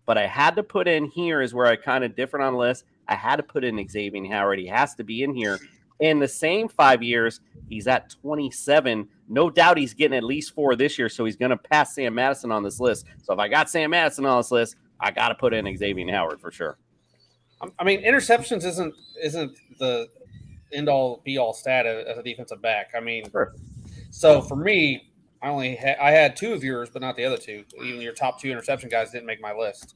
But I had to put in here is where I kind of different on the list. I had to put in Xavier Howard. He has to be in here. In the same 5 years, he's at 27. No doubt he's getting at least 4 this year, so he's going to pass Sam Madison on this list. So if I got Sam Madison on this list, I got to put in Xavier Howard for sure. Interceptions isn't the end-all, be-all stat as a defensive back. Sure. So for me, I had 2 of yours, but not the other 2. Even your top 2 interception guys didn't make my list.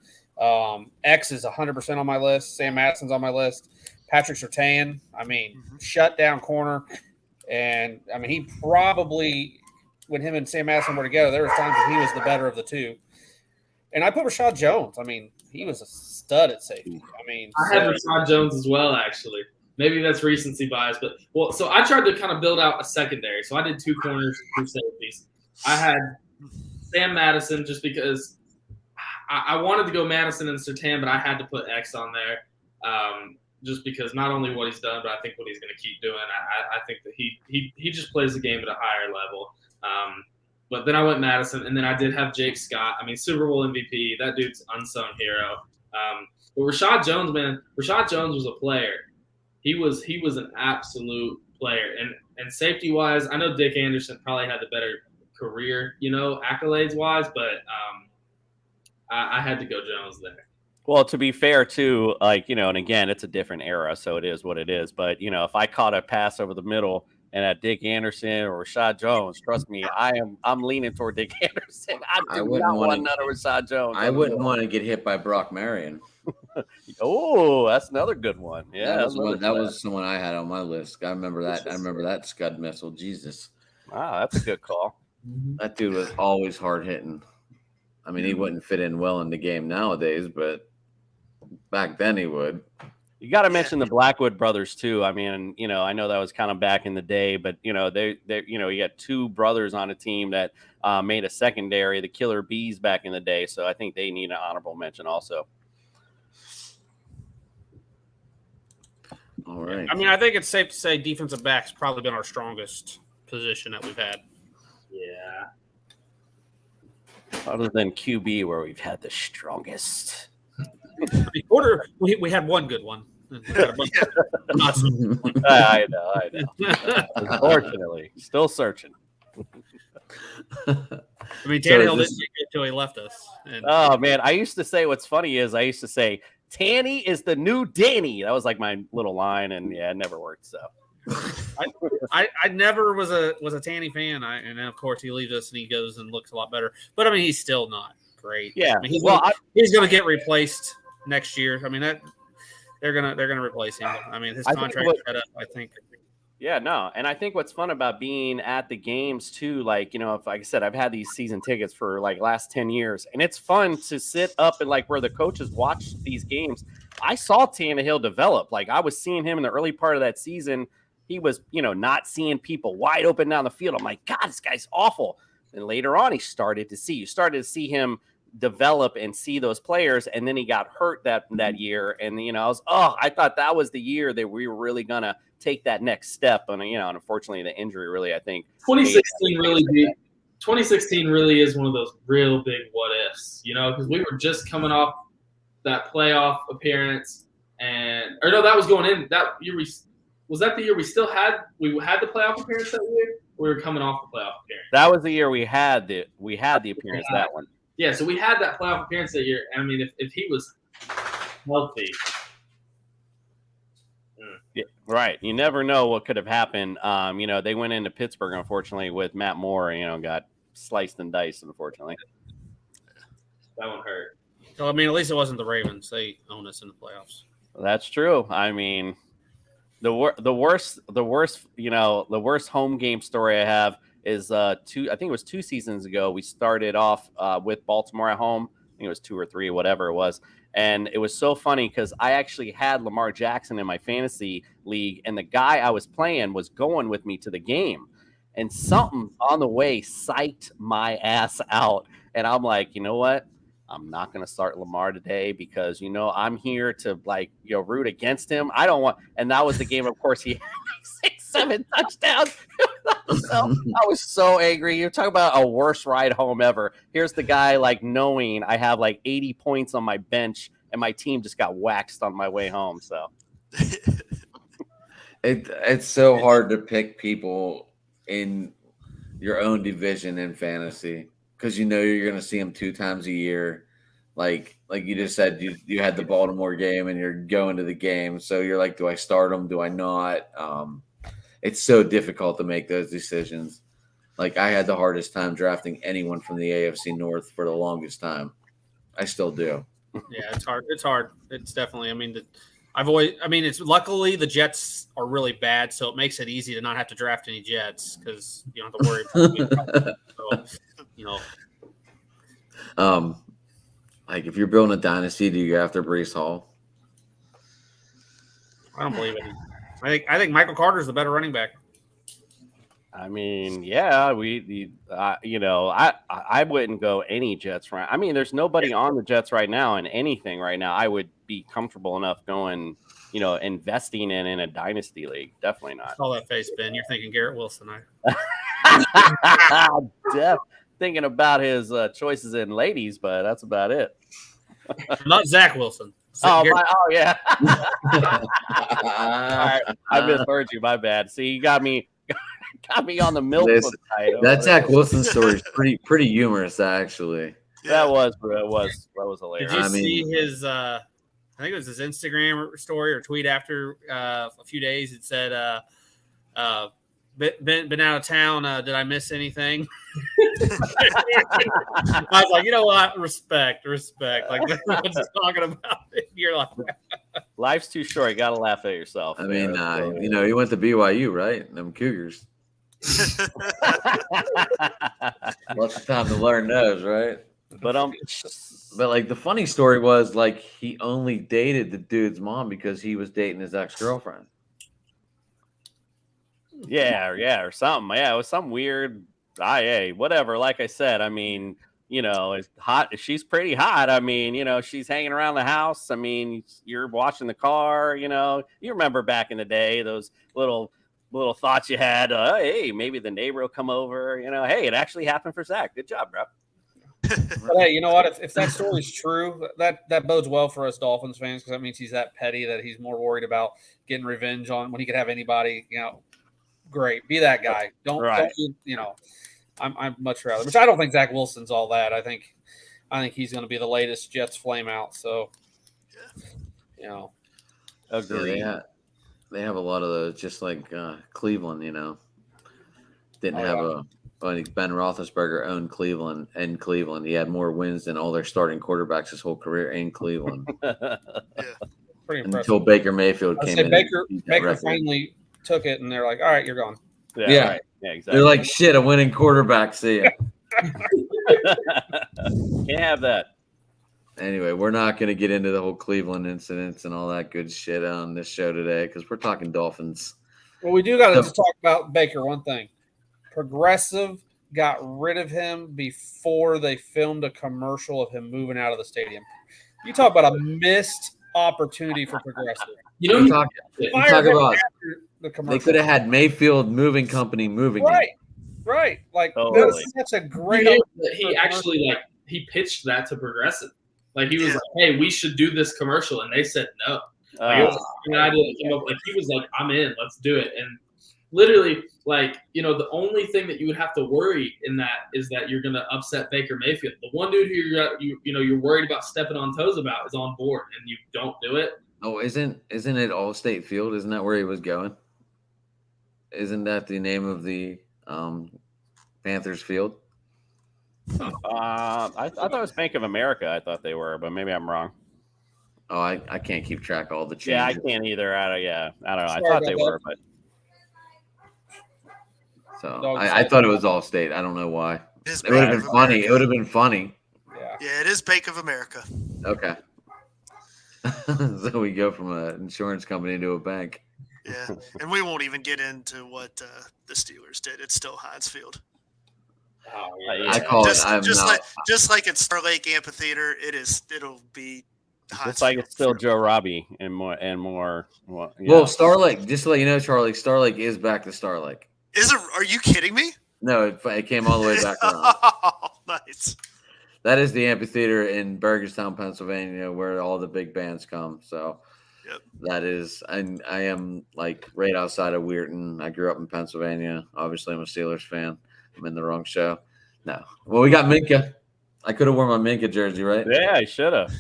X is 100% on my list. Sam Madison's on my list. Patrick Surtain, I mean, shut down corner. And, I mean, he probably, when him and Sam Madison were together, there was times when he was the better of the two. And I put Rashad Jones. I mean, he was a stud at safety. I mean, I had Rashad Jones as well, actually. Maybe that's recency bias, but so I tried to kind of build out a secondary. So I did 2 corners, 2 safeties. I had Sam Madison just because I wanted to go Madison and Surtain, but I had to put X on there just because not only what he's done, but I think what he's going to keep doing. I think that he just plays the game at a higher level. But then I went Madison, and then I did have Jake Scott. I mean, Super Bowl MVP. That dude's unsung hero. But Rashad Jones, man, Rashad Jones was a player. He was an absolute player. And safety wise, I know Dick Anderson probably had the better career, accolades wise, but I had to go Jones there. Well, to be fair, too, and again, it's a different era, so it is what it is. But, if I caught a pass over the middle and at Dick Anderson or Rashad Jones, trust me, I'm leaning toward Dick Anderson. I wouldn't want none of Rashad Jones. I wouldn't want to get hit by Brock Marion. Oh, that's another good one. Yeah, that was someone I had on my list. I remember that. I remember that Scud missile. Jesus. Wow, that's a good call. That dude was always hard hitting. I mean, he wouldn't fit in well in the game nowadays, but back then he would. You got to mention the Blackwood brothers too. I mean, I know that was kind of back in the day, but you had 2 brothers on a team that made a secondary, the Killer Bees, back in the day. So I think they need an honorable mention also. All right. I mean, I think it's safe to say defensive back's probably been our strongest position that we've had. Yeah. Other than QB, where we've had the strongest. We had one good one. I know. Unfortunately, still searching. I mean, Tannehill didn't get it until he left us. Oh, man. I used to say, what's funny is I used to say, Tanny is the new Danny. That was like my little line, and yeah, it never worked. So I never was a Tanny fan. And then of course he leaves us and he goes and looks a lot better. But I mean, he's still not great. Yeah. I mean, he's gonna get replaced next year. I mean, that they're gonna replace him. I mean, his contract set up, I think. Yeah, no. And I think what's fun about being at the games too, like I said, I've had these season tickets for like last 10 years, and it's fun to sit up and like where the coaches watch these games. I saw Tannehill develop. Like I was seeing him in the early part of that season. He was, not seeing people wide open down the field. I'm like, God, this guy's awful. And later on, you started to see him develop and see those players. And then he got hurt that year. And, I thought that was the year that we were really going to take that next step. And, and unfortunately, the injury really, I think. 2016 really is one of those real big what ifs, because we were just coming off that playoff appearance. That was going in that year. Was that the year we had the playoff appearance that year? We were coming off the playoff appearance. That was the year we had the appearance, that one. Yeah, so we had that playoff appearance that year. I mean, if he was healthy. Yeah, right. You never know what could have happened. They went into Pittsburgh, unfortunately, with Matt Moore, got sliced and diced, unfortunately. That one hurt. So, I mean, at least it wasn't the Ravens. They own us in the playoffs. That's true. I mean, the worst home game story I have is I think it was 2 seasons ago. We started off with Baltimore at home. I think it was 2 or 3, whatever it was. And it was so funny because I actually had Lamar Jackson in my fantasy league, and the guy I was playing was going with me to the game. And something on the way psyched my ass out. And I'm like, you know what? I'm not going to start Lamar today because, I'm here to root against him. I don't want, and that was the game. Of course, he had 6-7 touchdowns. I was so angry. You're talking about a worst ride home ever. Here's the guy knowing I have 80 points on my bench and my team just got waxed on my way home. So it's so hard to pick people in your own division in fantasy. Because you're going to see them 2 times a year. Like you just said, you had the Baltimore game and you're going to the game. So you're like, do I start them? Do I not? It's so difficult to make those decisions. Like I had the hardest time drafting anyone from the AFC North for the longest time. I still do. Yeah, it's hard. It's hard. It's definitely, I mean, it's luckily the Jets are really bad, so it makes it easy to not have to draft any Jets because you don't have to worry about it. So, like if you're building a dynasty, do you go after Breece Hall? I don't believe it. I think Michael Carter's the better running back. I mean, yeah, I wouldn't go any Jets right. I mean, there's nobody on the Jets right now and anything right now. I would be comfortable enough going, investing in a dynasty league. Definitely not. All that face, Ben. You're thinking Garrett Wilson. Thinking about his choices in ladies, but that's about it. Not Zach Wilson. Yeah. All right, I misheard you. My bad. See, you got me on the milk. That Zach Wilson story is pretty humorous, actually. Yeah. That was hilarious. Did you see his? I think it was his Instagram story or tweet after a few days. It said, "Been out of town. Did I miss anything?" I was like, you know what? Respect. Like that's what I'm talking about. You're like, life's too short. You got to laugh at yourself. I mean, he went to BYU, right? Them Cougars. Lots of time to learn those, right? But like the funny story was like he only dated the dude's mom because he was dating his ex-girlfriend. Yeah, or something. Yeah, it was some weird IA, whatever. Like I said, I mean, it's hot. She's pretty hot. I mean, she's hanging around the house. I mean, you're watching the car. You remember back in the day those little thoughts you had. Hey, maybe the neighbor will come over. Hey, it actually happened for Zach. Good job, bro. But hey, you know what? If that story's true, that bodes well for us Dolphins fans because that means he's that petty that he's more worried about getting revenge on when he could have anybody. Great, be that guy. Don't I'm much rather. Which I don't think Zach Wilson's all that. I think he's going to be the latest Jets flame out. So, Agreed. Yeah, they have a lot of those, just like Cleveland. Didn't have Ben Roethlisberger owned Cleveland. In Cleveland, he had more wins than all their starting quarterbacks his whole career in Cleveland. Pretty impressive. Until Baker Mayfield came in. Baker finally took it, and they're like, "All right, you're gone." Yeah, right. Yeah, exactly. They're like, "Shit, a winning quarterback. See ya." Can't have that. Anyway, we're not going to get into the whole Cleveland incidents and all that good shit on this show today because we're talking Dolphins. Well, we do got to talk about Baker. One thing, Progressive got rid of him before they filmed a commercial of him moving out of the stadium. You talk about a missed opportunity for Progressive. You talk about they could have had Mayfield Moving Company moving. Right. Like that's a great. He actually he pitched that to Progressive. Like he was like, "Hey, we should do this commercial," and they said no. It was an idea that came up. Like he was like, "I'm in. Let's do it." And literally, the only thing that you would have to worry in that is that you're going to upset Baker Mayfield. The one dude who you're worried about stepping on toes about is on board, and you don't do it. Oh, isn't it Allstate Field? Isn't that where he was going? Isn't that the name of the Panthers field? I thought it was Bank of America. I thought they were, but maybe I'm wrong. Oh, I can't keep track of all the changes. Yeah, I can't either. I don't know. I thought they were, but so I thought it was Allstate. I don't know why. It would have been funny. It would have been funny. Yeah, it is Bank of America. Okay. So we go from an insurance company to a bank. Yeah, and we won't even get into what the Steelers did. It's still Heinz Field. Oh, yeah. I call it. Just like at Star Lake Amphitheater, it'll be Heinz just like Field. it's still Joe Robbie and more. Well, Star Lake. Just to let you know, Charlie, Star Lake is back to Star Lake. Is it? Are you kidding me? No, it came all the way back around. Oh, nice. That is the amphitheater in Burgerstown, Pennsylvania, where all the big bands come. So that is, and I am like right outside of Weirton. I grew up in Pennsylvania. Obviously, I'm a Steelers fan. I'm in the wrong show. No. Well, we got Minka. I could have worn my Minka jersey, right? Yeah, I should have.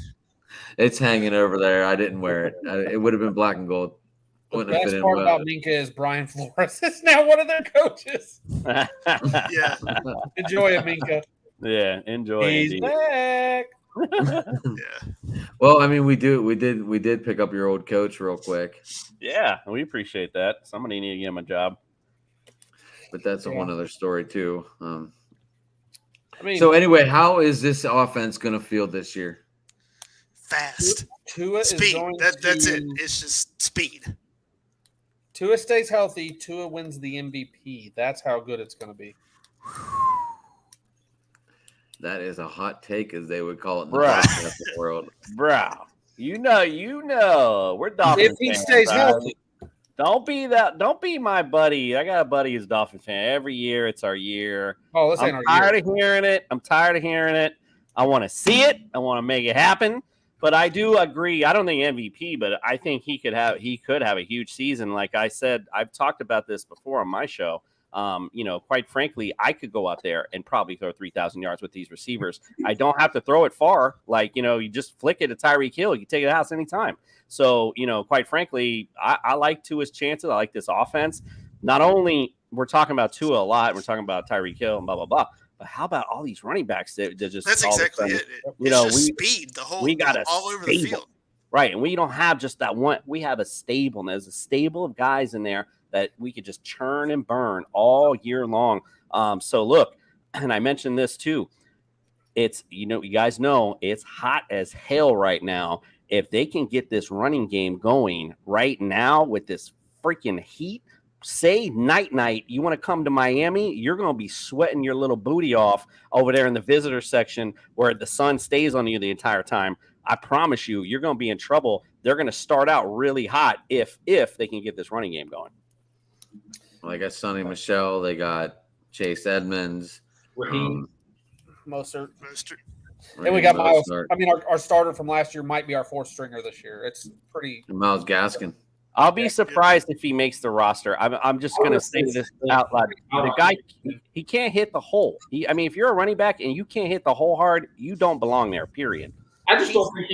It's hanging over there. I didn't wear it. It would have been black and gold. The best part about Minka is Brian Flores is now one of their coaches. Yeah. Enjoy it, Minka. Yeah, enjoy. He's back. Yeah. Well, I mean, we did pick up your old coach real quick, Yeah, we appreciate that. Somebody need to give him a job. but that's a whole other story too. I mean, So anyway, how is this offense going to feel this year? Fast. Tua is Speed. going That's to, it. It's just speed. Tua stays healthy. Tua wins the MVP. That's how good it's going to be. That is a hot take, as they would call it in the Bruh. broadcasting world. Bro, you know. We're Dolphins If he fans, stays all healthy. right? Don't be my buddy. I got a buddy who's a Dolphin fan. Every year, it's our year. Oh, this ain't I'm our year. tired of hearing it. I want to see it. I want to make it happen. But I do agree. I don't think MVP, but I think he could have a huge season. Like I said, I've talked about this before on my show. Quite frankly, I could go out there and probably throw 3,000 yards with these receivers. I don't have to throw it far. Like, you just flick it to Tyreek Hill. You can take it out anytime. So, quite frankly, I like Tua's chances. I like this offense. Not only we're talking about Tua a lot, we're talking about Tyreek Hill and blah, blah, blah. But how about all these running backs that just That's exactly it. It's just speed. We got all over the field. Right, and we don't have just that one. We have a stable. And there's a stable of guys in there that we could just churn and burn all year long. So look, and I mentioned this too. It's you guys know it's hot as hell right now. If they can get this running game going right now with this freaking heat, say night, you want to come to Miami, you're going to be sweating your little booty off over there in the visitor section where the sun stays on you the entire time. I promise you, you're going to be in trouble. They're going to start out really hot if they can get this running game going. Well, they got Sonny Michel. They got Chase Edmonds. Raheem Mostert. Raheem And we got Miles. Mostert, I mean, our starter from last year might be our fourth stringer this year. It's pretty. and Miles Gaskin. I'll be surprised if he makes the roster. I'm just going to say this out loud. The guy, he can't hit the hole. If you're a running back and you can't hit the hole hard, you don't belong there, period. I just don't think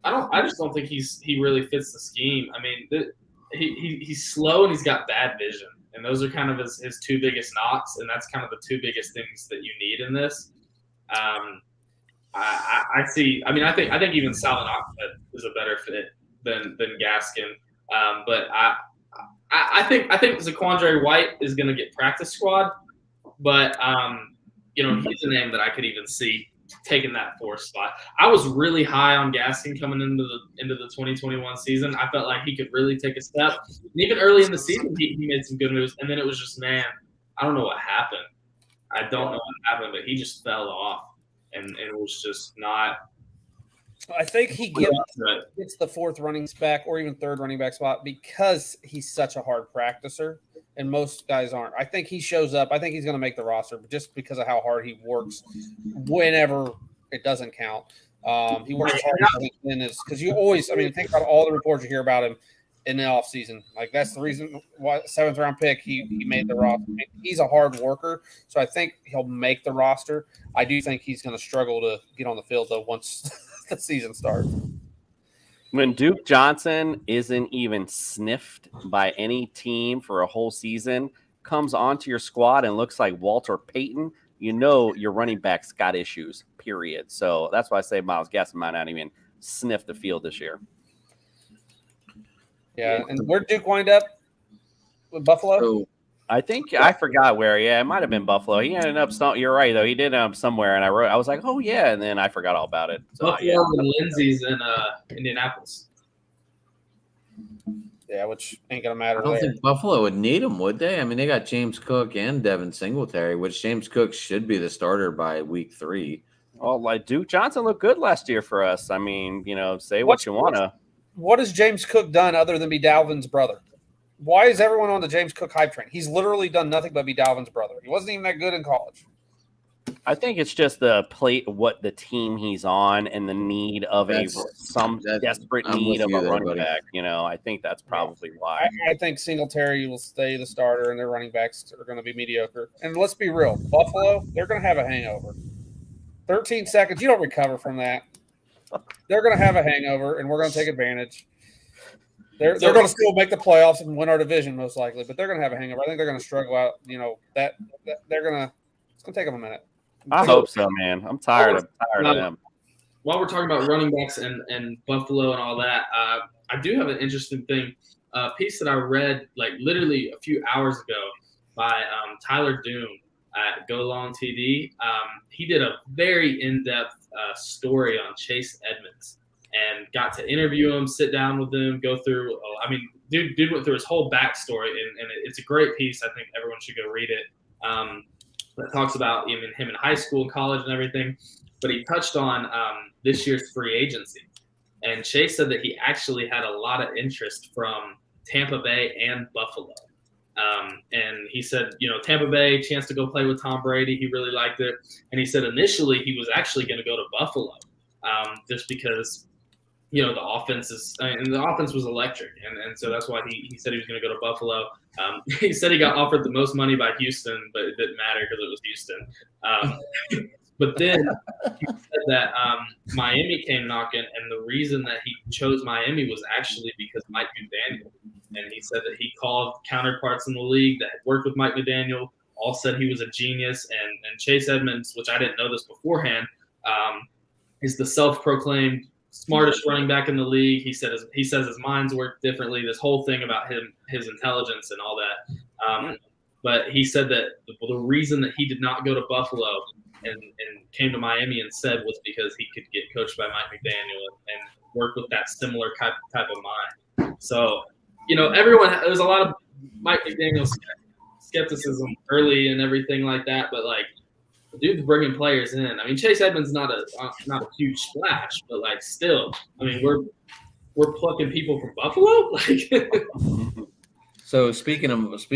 I just don't think he really fits the scheme. I mean, he's slow and he's got bad vision, and those are kind of his two biggest knocks, and that's kind of the two biggest things that you need in this. I see. I mean, I think even Salvin Ahmed is a better fit than Gaskin. But I think Zaquandre White is going to get practice squad, but he's a name that I could even see taking that fourth spot. I was really high on Gaskin coming into the 2021 season. I felt like he could really take a step. And even early in the season, he made some good moves, and then it was just, man, I don't know what happened. But he just fell off, and it was just not. I think he gets the fourth running back or even third running back spot because he's such a hard practicer, and most guys aren't. I think he shows up. I think he's going to make the roster just because of how hard he works whenever it doesn't count. He works hard because you always – think about all the reports you hear about him in the offseason. Like, that's the reason why seventh-round pick, he made the roster. He's a hard worker, so I think he'll make the roster. I do think he's going to struggle to get on the field, though, once – the season starts. When Duke Johnson isn't even sniffed by any team for a whole season, comes onto your squad and looks like Walter Payton, your running back's got issues, period. So that's why I say Miles Gaskin might not even sniff the field this year. Yeah, and where'd Duke wind up? With Buffalo? So, I think I forgot where. Yeah, it might have been Buffalo. He ended up. You're right though. He did somewhere, and I was like, oh yeah, and then I forgot all about it. So, Buffalo and Lindsay's in Indianapolis. Yeah, which ain't gonna matter. I don't think Buffalo would need him, would they? They got James Cook and Devin Singletary, which James Cook should be the starter by week 3. Well, like Duke Johnson looked good last year for us. Say what you wanna. What has James Cook done other than be Dalvin's brother? Why is everyone on the James Cook hype train? He's literally done nothing but be Dalvin's brother. He wasn't even that good in college. I think it's just what the team he's on and the need of desperate need of a running back. I think that's probably why. I think Singletary will stay the starter, and their running backs are going to be mediocre. And let's be real, Buffalo, they're going to have a hangover. 13 seconds, you don't recover from that. They're going to have a hangover, and we're going to take advantage. They're going to still make the playoffs and win our division most likely, but they're going to have a hangover. I think they're going to struggle out. That they're going to. It's going to take them a minute. I hope so, man. I'm tired of them. while we're talking about running backs and Buffalo and all that, I do have an interesting thing. A piece that I read like literally a few hours ago by Tyler Doom at Go Long TD. He did a very in-depth story on Chase Edmonds and got to interview him, sit down with him, go through. Dude went through his whole backstory, and it's a great piece. I think everyone should go read it. That talks about even him in high school, college, and everything. But he touched on this year's free agency. And Chase said that he actually had a lot of interest from Tampa Bay and Buffalo. And he said, Tampa Bay, chance to go play with Tom Brady. He really liked it. And he said initially he was actually going to go to Buffalo just because, the offense was electric. And so that's why he said he was going to go to Buffalo. He said he got offered the most money by Houston, but it didn't matter because it was Houston. But then he said that Miami came knocking, and the reason that he chose Miami was actually because Mike McDaniel. And he said that he called counterparts in the league that had worked with Mike McDaniel, all said he was a genius. And Chase Edmonds, which I didn't know this beforehand, is the self-proclaimed smartest running back in the league. He says his minds work differently. This whole thing about his intelligence and all that. But he said that the reason that he did not go to Buffalo and came to Miami instead was because he could get coached by Mike McDaniel and work with that similar type of mind. So, there's a lot of Mike McDaniel skepticism early and everything like that, but like the dude's bringing players in. I mean, Chase Edmonds not a huge splash, but like still, I mean, we're plucking people from Buffalo. Like, So speaking of Mike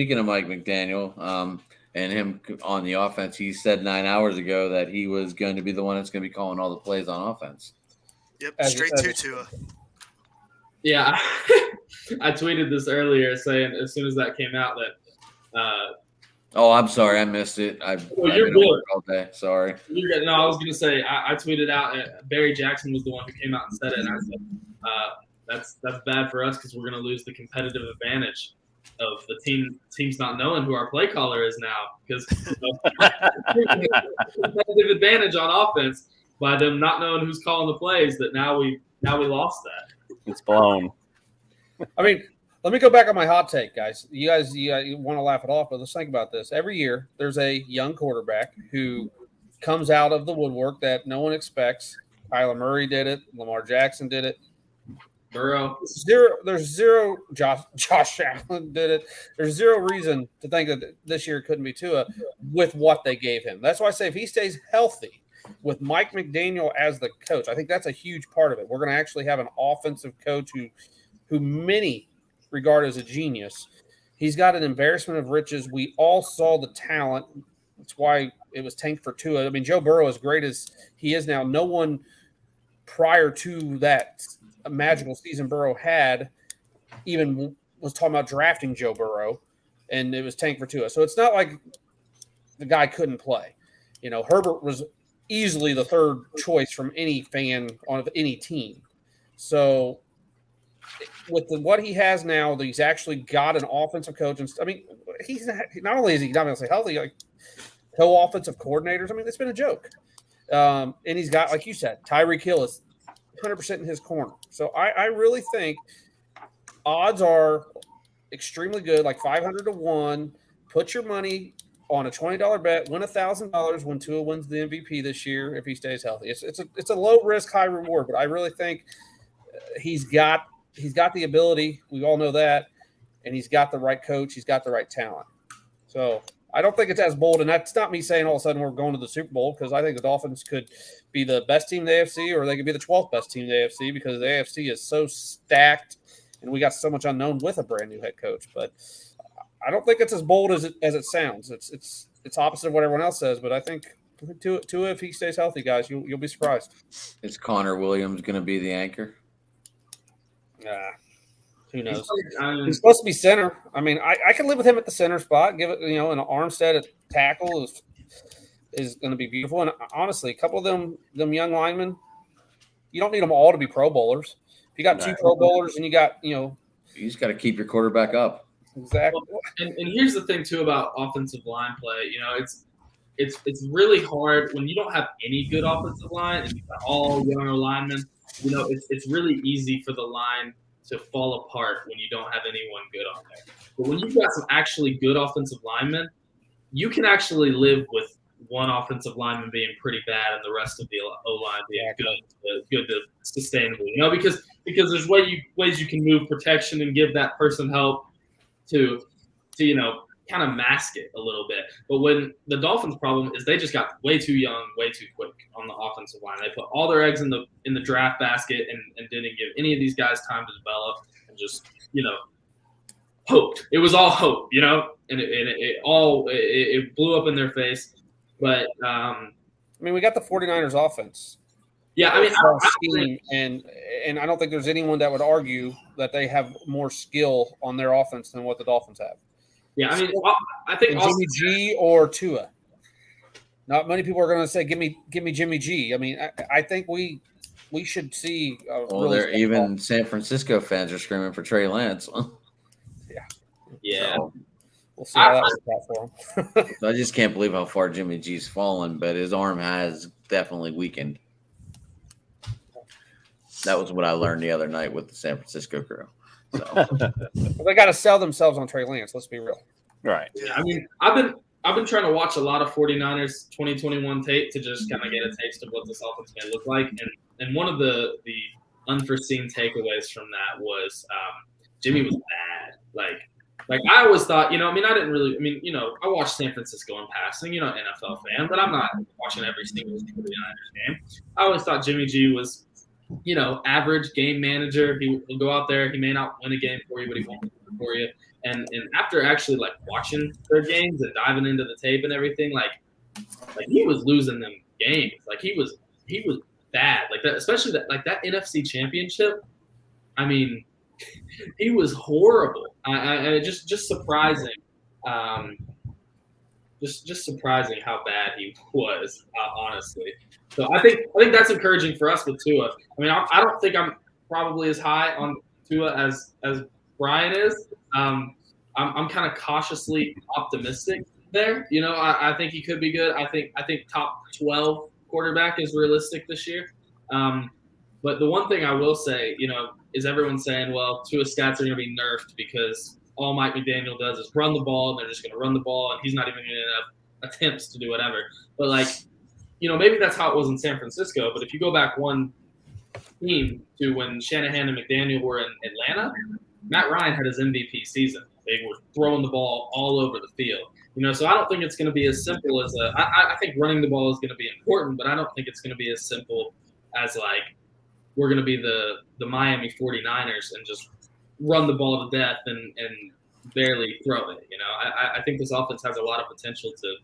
McDaniel, and him on the offense, he said 9 hours ago that he was going to be the one that's going to be calling all the plays on offense. Yep, straight to Tua. Yeah, I tweeted this earlier saying as soon as that came out that. Oh, I'm sorry, I missed it. I've you're been good. at work all day. Sorry. You're good. No, I was going to say I tweeted out. Barry Jackson was the one who came out and said it, and I said that's bad for us because we're going to lose the competitive advantage of the teams not knowing who our play caller is now, because competitive advantage on offense by them not knowing who's calling the plays. That now we lost that. It's blown. I mean, let me go back on my hot take, guys. You want to laugh it off, but let's think about this. Every year, there's a young quarterback who comes out of the woodwork that no one expects. Kyler Murray did it. Lamar Jackson did it. Burrow. There's zero. Josh Allen did it. There's zero reason to think that this year couldn't be Tua with what they gave him. That's why I say if he stays healthy with Mike McDaniel as the coach, I think that's a huge part of it. We're going to actually have an offensive coach who many regard as a genius. He's got an embarrassment of riches. We all saw the talent. That's why it was tanked for Tua. I mean, Joe Burrow, as great as he is now, no one prior to that magical season Burrow had even was talking about drafting Joe Burrow, and it was tanked for Tua. So it's not like the guy couldn't play. Herbert was easily the third choice from any fan on any team. So with what he has now, he's actually got an offensive coach. And I mean, he's not only is he not going to say healthy, like co-offensive coordinators. I mean, it's been a joke. And he's got, like you said, Tyreek Hill is 100% in his corner. So I really think odds are extremely good, like 500 to 1. Put your money on a $20 bet, win $1,000 when Tua wins the MVP this year if he stays healthy. It's a low risk, high reward, but I really think he's got the ability. We all know that, and he's got the right coach. He's got the right talent. So I don't think it's as bold, and that's not me saying all of a sudden we're going to the Super Bowl, because I think the Dolphins could be the best team in the AFC, or they could be the 12th best team in the AFC, because the AFC is so stacked, and we got so much unknown with a brand new head coach. But I don't think it's as bold as it sounds. It's opposite of what everyone else says, but I think Tua, if he stays healthy, guys, you'll be surprised. Is Connor Williams going to be the anchor? Who knows? He's supposed to be center. I mean, I can live with him at the center spot. Give it, an Armstead at tackle is going to be beautiful. And honestly, a couple of them young linemen, you don't need them all to be Pro Bowlers. If you got two Pro Bowlers and you got, you just got to keep your quarterback up. Exactly. And here's the thing too about offensive line play. it's really hard when you don't have any good offensive line and you've got all younger linemen. You know, it's really easy for the line to fall apart when you don't have anyone good on there. But when you've got some actually good offensive linemen, you can actually live with one offensive lineman being pretty bad and the rest of the O-line being good to sustainable. You know, because there's ways you can move protection and give that person help to you know, kind of mask it a little bit. But when the Dolphins' problem is they just got way too young, way too quick on the offensive line. They put all their eggs in the draft basket and didn't give any of these guys time to develop and just, you know, hoped. It was all hope, you know, and it blew up in their face. But I mean, we got the 49ers offense. Yeah, I mean, scheme, and I don't think there's anyone that would argue that they have more skill on their offense than what the Dolphins have. Yeah, I mean, I think Jimmy G or Tua. Not many people are going to say, "Give me Jimmy G." I mean, I think we should see. Well, even San Francisco fans are screaming for Trey Lance. Yeah. So, we'll see how that works out for him. I just can't believe how far Jimmy G's fallen, but his arm has definitely weakened. That was what I learned the other night with the San Francisco crew. So well, they got to sell themselves on Trey Lance. Let's be real. Right. Yeah, I mean, I've been trying to watch a lot of 49ers 2021 tape to just kind of get a taste of what this offense may look like. And one of the unforeseen takeaways from that was Jimmy was bad. Like I always thought, you know, I mean, you know, I watched San Francisco in passing, you know, NFL fan, but I'm not watching every single 49ers game. I always thought Jimmy G was, you know, average game manager. He will go out there. He may not win a game for you, but he won't win for you. And after actually like watching their games and diving into the tape and everything, like he was losing them games. Like he was bad. Like that, especially that NFC Championship. I mean, he was horrible. I just surprising. Just surprising how bad he was, honestly. So I think that's encouraging for us with Tua. I mean, I don't think I'm probably as high on Tua as Brian is. I'm kind of cautiously optimistic there. You know, I think he could be good. I think top 12 quarterback is realistic this year. But the one thing I will say, you know, is everyone's saying, well, Tua's stats are going to be nerfed because all Mike McDaniel does is run the ball, and they're just going to run the ball, and he's not even going to have attempts to do whatever. But, like, you know, maybe that's how it was in San Francisco. But if you go back one team to when Shanahan and McDaniel were in Atlanta, Matt Ryan had his MVP season. They were throwing the ball all over the field. You know, so I don't think it's going to be as simple as I think running the ball is going to be important, but I don't think it's going to be as simple as, like, we're going to be the Miami 49ers and just run the ball to death and barely throw it. You know, I think this offense has a lot of potential to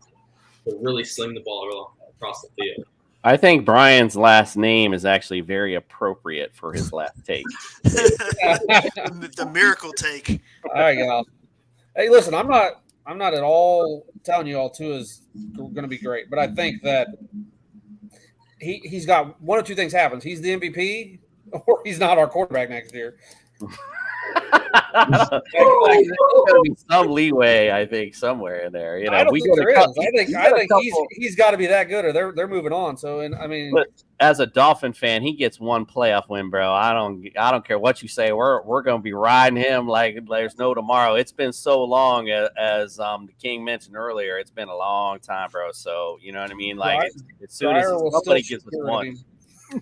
really sling the ball across the field. I think Brian's last name is actually very appropriate for his last take. The miracle take. There you go. Hey, listen, I'm not at all telling you all Tua is going to be great, but I think that he's got one of two things happens. He's the MVP or he's not our quarterback next year. There's going to be some leeway, I think, somewhere in there. You know, I don't think there is. I think he's got to be that good, or they're moving on. So, and I mean, but as a Dolphin fan, he gets one playoff win, bro. I don't care what you say. We're going to be riding him like there's no tomorrow. It's been so long, as the King mentioned earlier. It's been a long time, bro. So you know what I mean. Like as soon as somebody gives us one.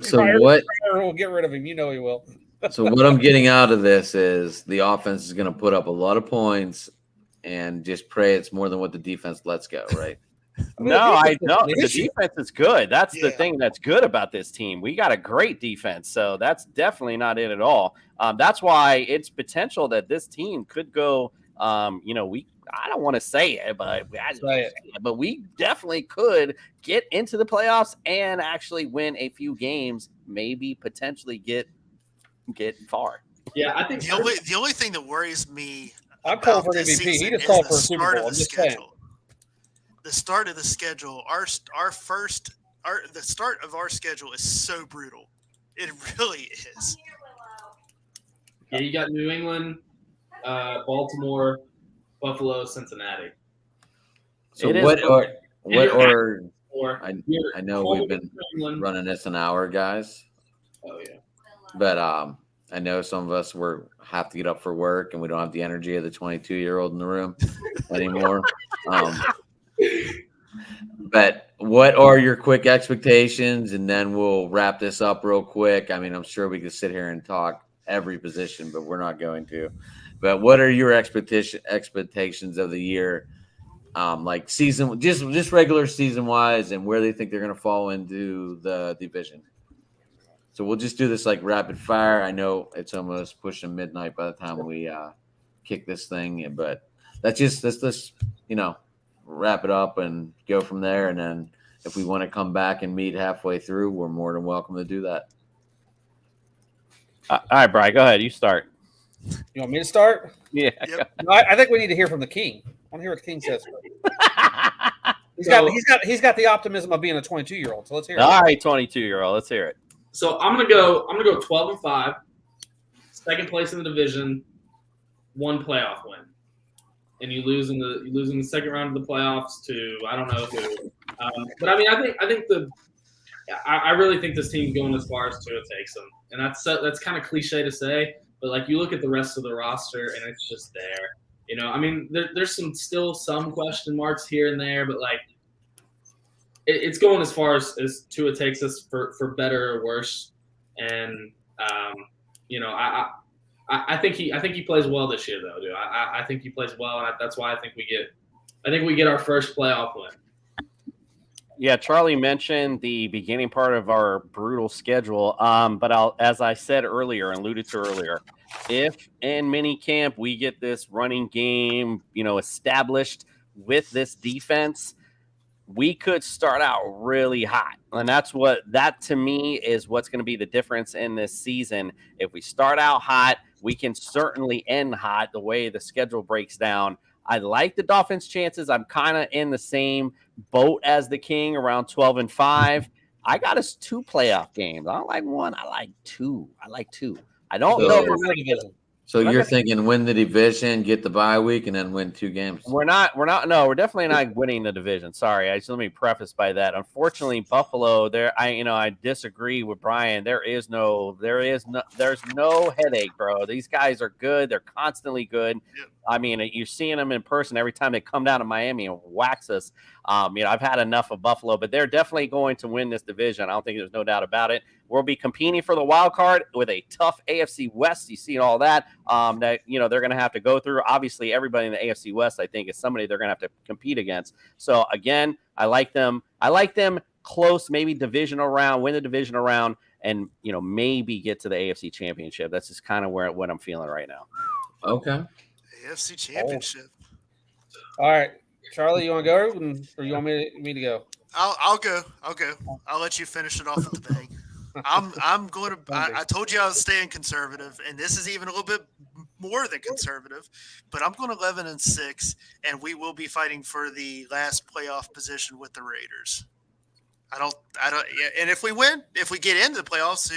So what? We'll get rid of him. You know he will. So what I'm getting out of this is the offense is going to put up a lot of points and just pray it's more than what the defense lets go, right? I know the defense is good. That's the thing that's good about this team. We got a great defense, so that's definitely not it at all. That's why it's potential that this team could go. You know, I don't want to say it, but we definitely could get into the playoffs and actually win a few games, maybe potentially get far. Yeah, I think the only thing that worries me I'm calling for MVP. He just called for a Super Bowl. The start of the schedule, the start of our schedule is so brutal. It really is. Yeah, you got New England, Baltimore, Buffalo, Cincinnati. So What or Or I know we've been running this an hour, guys. Oh yeah. But I know some of us have to get up for work, and we don't have the energy of the 22-year-old in the room anymore. But what are your quick expectations? And then we'll wrap this up real quick. I mean, I'm sure we could sit here and talk every position, but we're not going to. But what are your expectations of the year? Like season, just regular season wise, and where they think they're going to fall into the division. So we'll just do this like rapid fire. I know it's almost pushing midnight by the time we kick this thing, but let's wrap it up and go from there. And then if we want to come back and meet halfway through, we're more than welcome to do that. All right, Brian, go ahead. You start. You want me to start? Yeah. Yep. No, I think we need to hear from the King. I want to hear what the King says. He's got the optimism of being a 22-year-old. So let's hear it. All right, 22-year-old. Let's hear it. So I'm gonna go 12-5, second place in the division, one playoff win, and you lose in the second round of the playoffs to I don't know who. But I mean I really think this team's going as far as Tua takes them, and that's kind of cliche to say, but like you look at the rest of the roster and it's just there. You know, I mean there's still some question marks here and there, but like. It's going as far as Tua takes us for better or worse, and I think he plays well this year though, dude. I think he plays well, and that's why I think we get our first playoff win. Yeah, Charlie mentioned the beginning part of our brutal schedule, but as I said earlier and alluded to earlier, if in mini camp we get this running game, established with this defense. We could start out really hot. And that to me is what's going to be the difference in this season. If we start out hot, we can certainly end hot the way the schedule breaks down. I like the Dolphins' chances. I'm kind of in the same boat as the King, around 12-5. I got us 2 playoff games. I don't like 1. I like 2. I don't know if we're going to get it. So you're thinking win the division, get the bye week, and then win 2 games. We're definitely not winning the division. Sorry. Let me preface by that. Unfortunately, Buffalo, I disagree with Brian. There's no headache, bro. These guys are good. They're constantly good. Yep. I mean, you're seeing them in person every time they come down to Miami and wax us. I've had enough of Buffalo, but they're definitely going to win this division. I don't think there's no doubt about it. We'll be competing for the wild card with a tough AFC West. You see all that, they're going to have to go through. Obviously, everybody in the AFC West, I think, is somebody they're going to have to compete against. So, again, I like them close, maybe divisional round, win the divisional round, and, maybe get to the AFC Championship. That's just kind of what I'm feeling right now. Okay. AFC Championship. All right. Charlie, you want to go, or you want me to go? I'll go. I'll let you finish it off with the bang. I'm going to. I told you I was staying conservative, and this is even a little bit more than conservative. But I'm going 11-6, and we will be fighting for the last playoff position with the Raiders. I don't. Yeah, and if we get into the playoffs,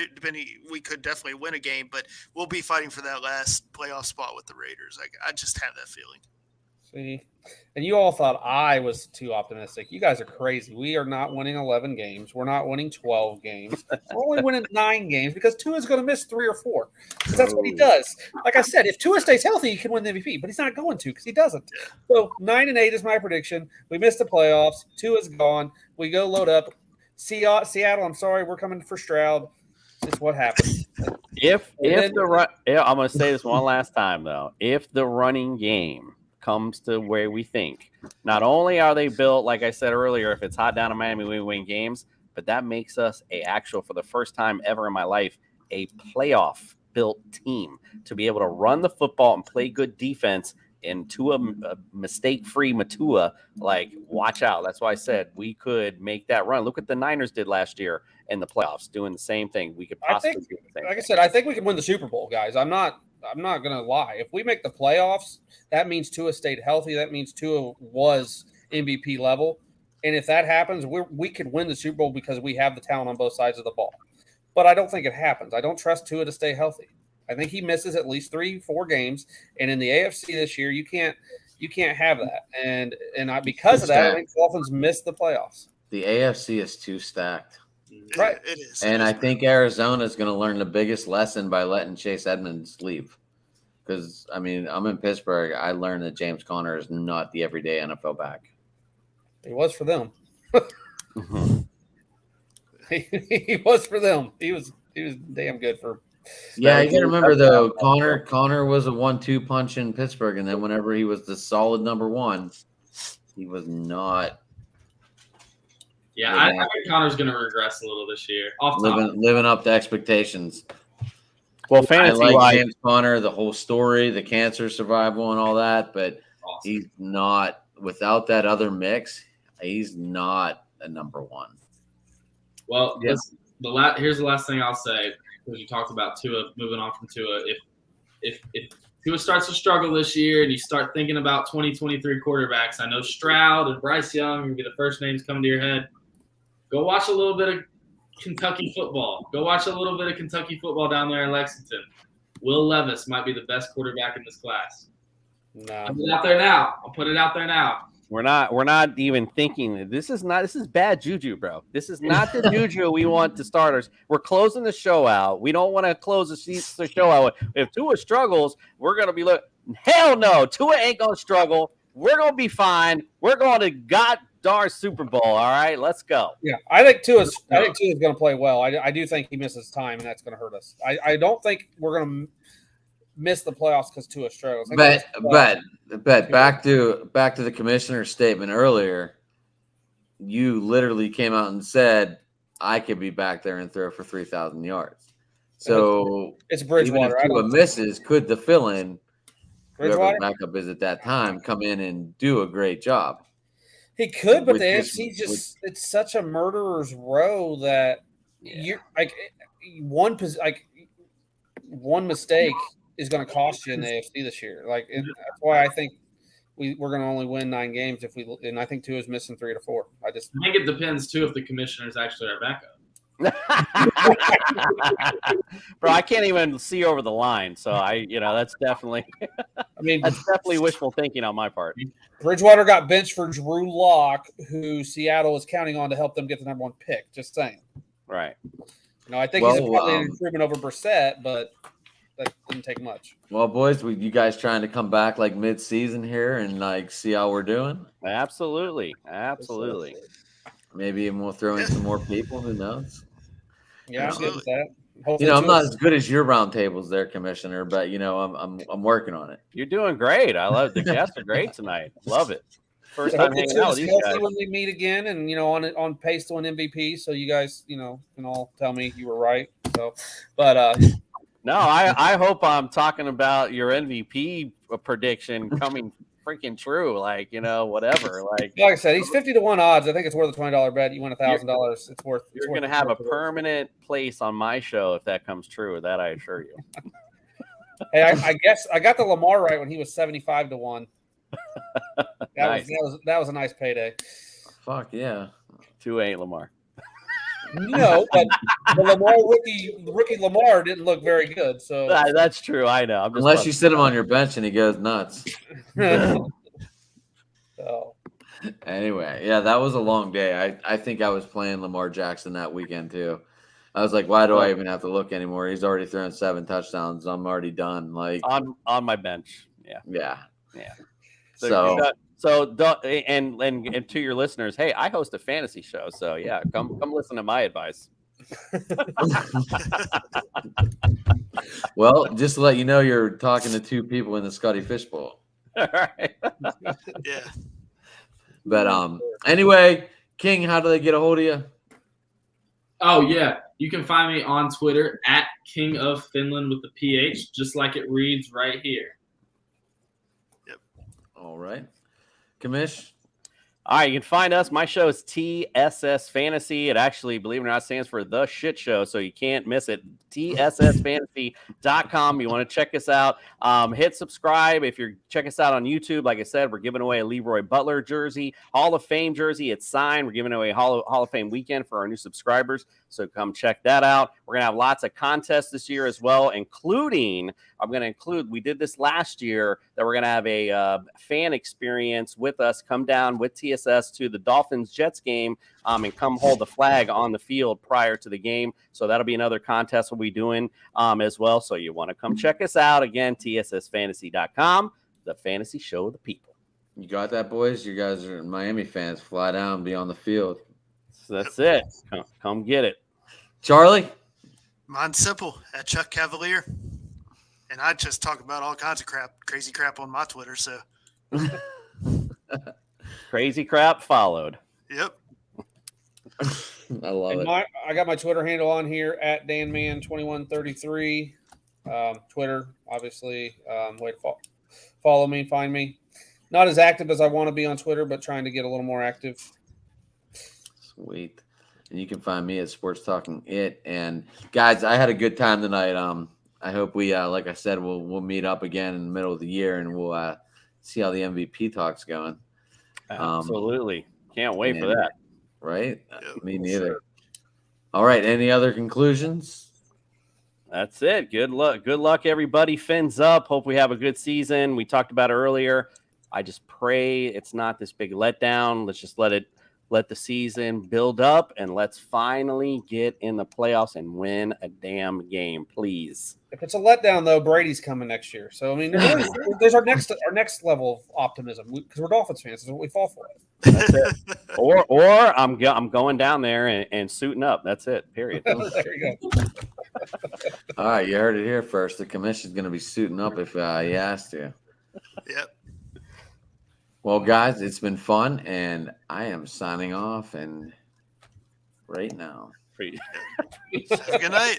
we could definitely win a game. But we'll be fighting for that last playoff spot with the Raiders. I just have that feeling. See, and you all thought I was too optimistic. You guys are crazy. We are not winning 11 games. We're not winning 12 games. We're only winning 9 games because Tua is going to miss 3 or 4. Because that's what he does. Like I said, if Tua stays healthy, he can win the MVP, but he's not going to because he doesn't. So 9-8 is my prediction. We missed the playoffs. Tua's gone. We go load up. Seattle, I'm sorry, we're coming for Stroud. It's what happens. I'm going to say this one last time though. If the running game comes to where we think, not only are they built, like I said earlier, if it's hot down in Miami, we win games, but that makes us for the first time ever in my life, a playoff built team to be able to run the football and play good defense into a mistake-free Matua. Like, watch out. That's why I said we could make that run. Look what the Niners did last year in the playoffs, doing the same thing. We could possibly do the same thing. I said, I think we can win the Super Bowl, guys. I'm not going to lie. If we make the playoffs, that means Tua stayed healthy. That means Tua was MVP level. And if that happens, we could win the Super Bowl because we have the talent on both sides of the ball. But I don't think it happens. I don't trust Tua to stay healthy. I think he misses at least 3-4 games. And in the AFC this year, you can't You can't have that, and because of that, I think Dolphins missed the playoffs. The AFC is too stacked. Right. It is. And I think Arizona is going to learn the biggest lesson by letting Chase Edmonds leave. Because, I mean, I'm in Pittsburgh. I learned that James Conner is not the everyday NFL back. He was for them. He was for them. He was damn good for. Yeah, you got to remember, though, Conner was a 1-2 punch in Pittsburgh. And then whenever he was the solid number one, he was not. Yeah, I think Connor's going to regress a little this year. Living up to expectations. Well, I fantasy like James Conner, the whole story, the cancer survival and all that, but he's not, without that other mix, he's not a number one. Well, here's the last thing I'll say, because you talked about Tua, moving on from Tua. If Tua starts to struggle this year and you start thinking about 2023 quarterbacks, I know Stroud and Bryce Young are going to be the first names coming to your head. Go watch a little bit of Kentucky football. Go watch a little bit of Kentucky football down there in Lexington. Will Levis might be the best quarterback in this class. No. I'll put it out there now. I'll put it out there now. We're not even thinking this is bad juju, bro. This is not the juju we want to starters. We're closing the show out. We don't want to close the show out. If Tua struggles, we're gonna be hell no, Tua ain't gonna struggle. We're gonna be fine. We're going to darn Super Bowl. All right, let's go. Yeah, I think Tua's going to play well. I do think he misses time, and that's going to hurt us. I don't think we're going to miss the playoffs because Tua struggles. But back to the commissioner's statement earlier. You literally came out and said I could be back there and throw for 3,000 yards. So it's Bridgewater. Even if Tua misses, could the fill-in, whoever Bridgewater? the backup is at that time, come in and do a great job? He could, but the AFC it's such a murderer's row that you're like one mistake is going to cost you in the AFC this year. Like, and that's why I think we're going to only win 9 games and I think Tua is missing 3 to 4. I think it depends too if the commissioner is actually our backup. Bro, I can't even see over the line, so that's definitely. That's definitely wishful thinking on my part. Bridgewater got benched for Drew Lock, who Seattle is counting on to help them get the number 1 pick. Just saying. Right. I think he's probably an improvement over Brissett, but that didn't take much. Well, boys, you guys trying to come back like mid-season here and see how we're doing? Absolutely. Maybe we'll throw in some more people. Who knows? Yeah, I'm good with that. I'm not as good as your round tables there, Commissioner, but I'm working on it. You're doing great. I love the guests are great tonight. Love it. First time hanging out with these guys. When we meet again, and on pace to an MVP, so you guys can all tell me you were right. So, but no, I hope I'm talking about your MVP prediction coming freaking true. Whatever. Like I said, he's 50 to 1 odds. I think it's worth a $20 bet. You win $1,000. It's worth. You're going to have a permanent place on my show if that comes true. That I assure you. Hey, I guess I got the Lamar right when he was 75 to 1. That was a nice payday. Fuck yeah. 2-8 Lamar. No, but the rookie Lamar didn't look very good. So that's true. I know. Unless you sit him on your bench and he goes nuts. So. Anyway, yeah, that was a long day. I think I was playing Lamar Jackson that weekend too. I was like, why do I even have to look anymore? He's already thrown 7 touchdowns. I'm already done. Like on my bench. Yeah. So and to your listeners, hey, I host a fantasy show, so yeah, come listen to my advice. Well, just to let you know, you're talking to 2 people in the Scotty Fishbowl. All right. Yeah. But anyway, King, how do they get a hold of you? Oh yeah, you can find me on Twitter at King of Finland with the PH, just like it reads right here. All right. Commish? All right, you can find us. My show is TSS Fantasy. It actually, believe it or not, stands for The Shit Show, so you can't miss it. TSSFantasy.com. You want to check us out. Hit subscribe. If you're check us out on YouTube, like I said, we're giving away a Leroy Butler jersey, Hall of Fame jersey. It's signed. We're giving away Hall of Fame weekend for our new subscribers, so come check that out. We're going to have lots of contests this year as well, including we did this last year, that we're going to have a fan experience with us. Come down with TSS to the Dolphins Jets game and come hold the flag on the field prior to the game. So that'll be another contest we'll be doing as well. So you want to come check us out. Again, TSSFantasy.com, the fantasy show of the people. You got that, boys? You guys are Miami fans. Fly down and be on the field. So that's it. Come get it. Charlie? Mine's simple, at Chuck Cavalier. And I just talk about all kinds of crazy crap on my Twitter. So, Crazy crap followed. yep. I love it. I got my Twitter handle on here at DanMan2133. Twitter, obviously. Way to follow me, find me. Not as active as I want to be on Twitter, but trying to get a little more active. Sweet. And you can find me at Sports Talking It. And guys, I had a good time tonight. I hope we, like I said, we'll meet up again in the middle of the year and we'll see how the MVP talk's going. Absolutely. Can't wait for that. Right? Yep. Me neither. Sure. All right. Any other conclusions? That's it. Good luck. Good luck, everybody. Fins up. Hope we have a good season. We talked about it earlier. I just pray it's not this big letdown. Let's just let the season build up and let's finally get in the playoffs and win a damn game, please. If it's a letdown, though, Brady's coming next year. So I mean, there's our next level of optimism because we're Dolphins fans. That's what we fall for. That's it. Or I'm going down there and suiting up. That's it. Period. There you go. All right, you heard it here first. The commission's going to be suiting up if he has to. Yep. Well, guys, it's been fun, and I am signing off. And right now, Have a good night.